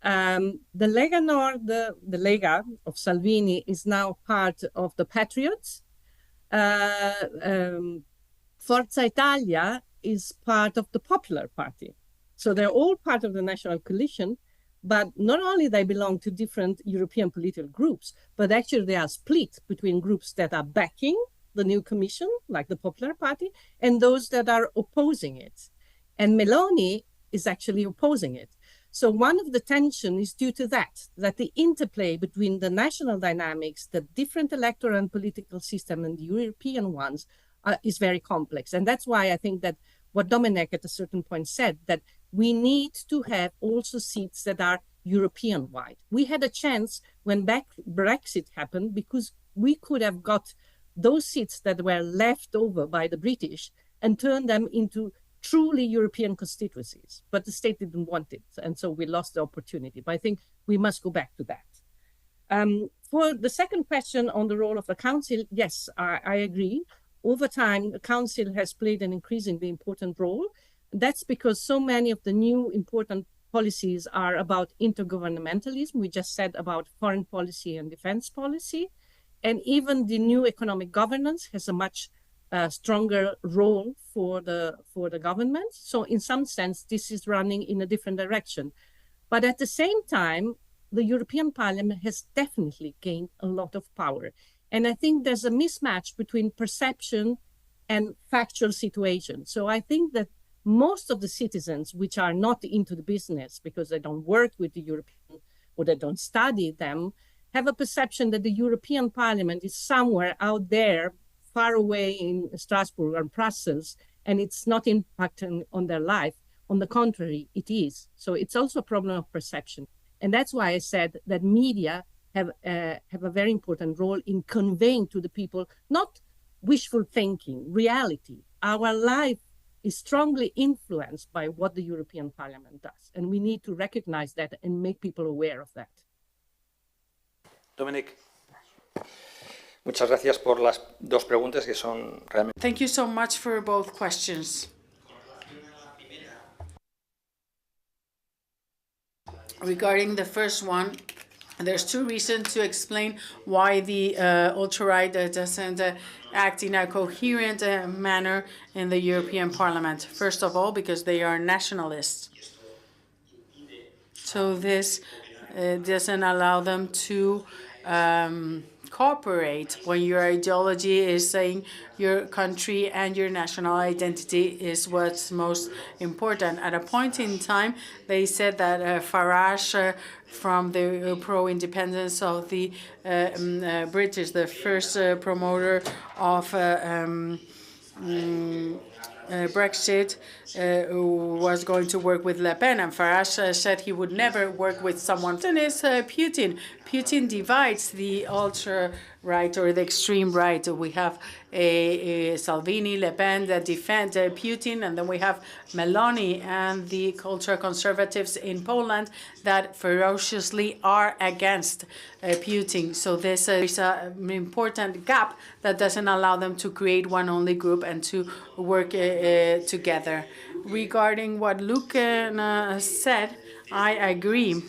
The Lega Nord, the Lega of Salvini, is now part of the Patriots. Forza Italia is part of the Popular Party. So they're all part of the National Coalition, but not only they belong to different European political groups, but actually they are split between groups that are backing the new commission, like the Popular Party, and those that are opposing it. And Meloni is actually opposing it. So one of the tension is due to that the interplay between the national dynamics, the different electoral and political system, and the European ones is very complex. And that's why I think that what Dominic at a certain point said, that we need to have also seats that are European-wide. We had a chance when Brexit happened, because we could have got those seats that were left over by the British and turned them into truly European constituencies, but the state didn't want it. And so we lost the opportunity. But I think we must go back to that. For the second question on the role of the Council, yes, I agree. Over time, the Council has played an increasingly important role. That's because so many of the new important policies are about intergovernmentalism. We just said about foreign policy and defense policy. And even the new economic governance has a much stronger role for the government. So in some sense, this is running in a different direction. But at the same time, the European Parliament has definitely gained a lot of power. And I think there's a mismatch between perception and factual situation. So I think that most of the citizens, which are not into the business because they don't work with the European or they don't study them, have a perception that the European Parliament is somewhere out there, far away in Strasbourg or Brussels, and it's not impacting on their life. On the contrary, it is. So it's also a problem of perception. And that's why I said that media have a very important role in conveying to the people, not wishful thinking, reality. Our life is strongly influenced by what the European Parliament does. And we need to recognize that and make people aware of that. Dominic. Muchas gracias por las dos preguntas que son realmente. Thank you so much for both questions. Regarding the first one, there's two reasons to explain why the ultra-right doesn't act in a coherent manner in the European Parliament. First of all, because they are nationalists. So this doesn't allow them to cooperate when your ideology is saying your country and your national identity is what's most important. At a point in time, they said that Farage from the pro-independence of the British, the first promoter of Brexit, was going to work with Le Pen, and Farage said he would never work with someone. And it's Putin. Putin divides the ultra-right or the extreme right. We have Salvini, Le Pen that defend Putin, and then we have Meloni and the ultra-conservatives in Poland that ferociously are against Putin. So this is an important gap that doesn't allow them to create one only group and to work together. Regarding what Luke said, I agree.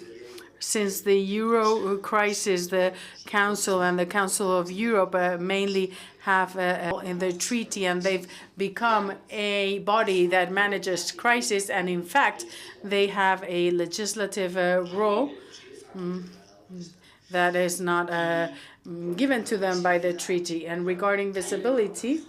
Since the Euro crisis, the Council and the Council of Europe mainly have in the treaty, and they've become a body that manages crisis, and in fact, they have a legislative role that is not given to them by the treaty. And regarding visibility,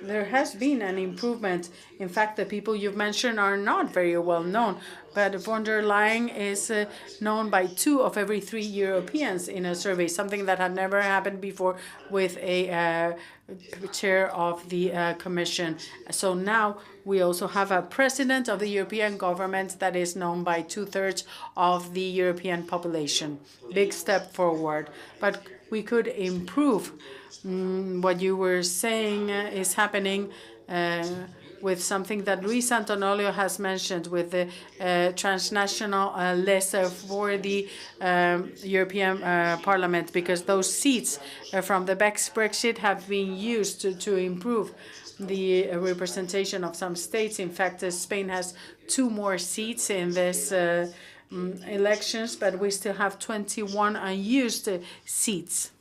there has been an improvement. In fact, the people you've mentioned are not very well known, but von der Leyen is known by 2 of every 3 Europeans in a survey, something that had never happened before with a chair of the Commission. So now we also have a president of the European government that is known by 2/3 of the European population. Big step forward. But we could improve. What you were saying is happening with something that Luis Antonolio has mentioned with the transnational list for the European Parliament, because those seats from the Brexit have been used to improve the representation of some states. In fact, Spain has 2 more seats in this elections, but we still have 21 unused seats.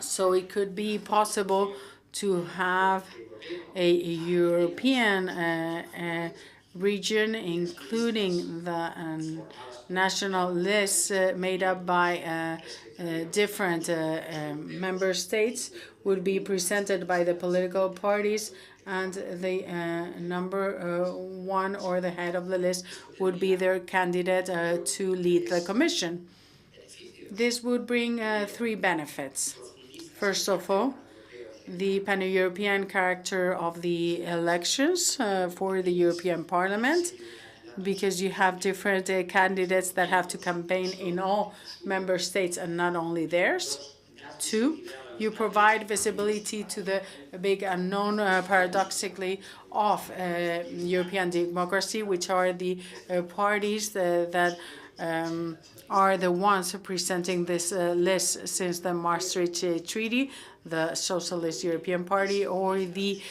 So it could be possible to have a European region, including the national list made up by different member states, would be presented by the political parties, and the number 1 or the head of the list would be their candidate to lead the Commission. This would bring 3 benefits. First of all, the pan-European character of the elections for the European Parliament, because you have different candidates that have to campaign in all member states and not only theirs. 2, you provide visibility to the big unknown, paradoxically, of European democracy, which are the parties that are the ones presenting this list since the Maastricht Treaty, the Socialist European Party or the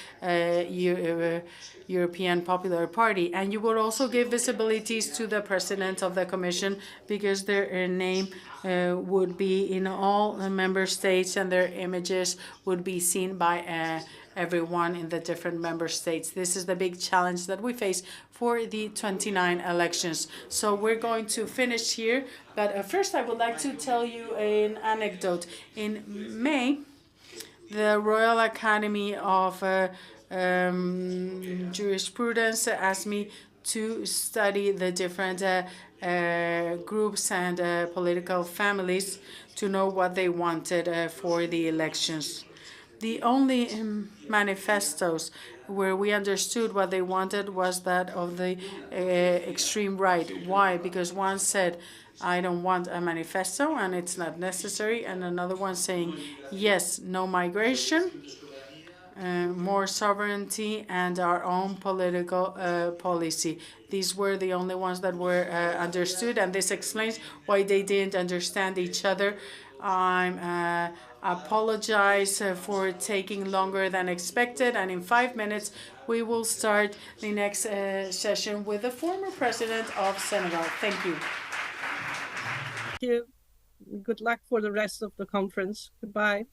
European Popular Party. And you would also give visibilities to the President of the Commission, because their name would be in all the member states and their images would be seen by everyone in the different member states. This is the big challenge that we face for the 29 elections. So we're going to finish here, but first I would like to tell you an anecdote. In May, the Royal Academy of Jurisprudence asked me to study the different groups and political families to know what they wanted for the elections. The only manifestos where we understood what they wanted was that of the extreme right. Why? Because one said, I don't want a manifesto and it's not necessary, and another one saying, yes, no migration, more sovereignty, and our own political policy. These were the only ones that were understood, and this explains why they didn't understand each other. I apologize for taking longer than expected, and in 5 minutes we will start the next session with the former president of Senegal. Thank you. Thank you. Good luck for the rest of the conference. Goodbye.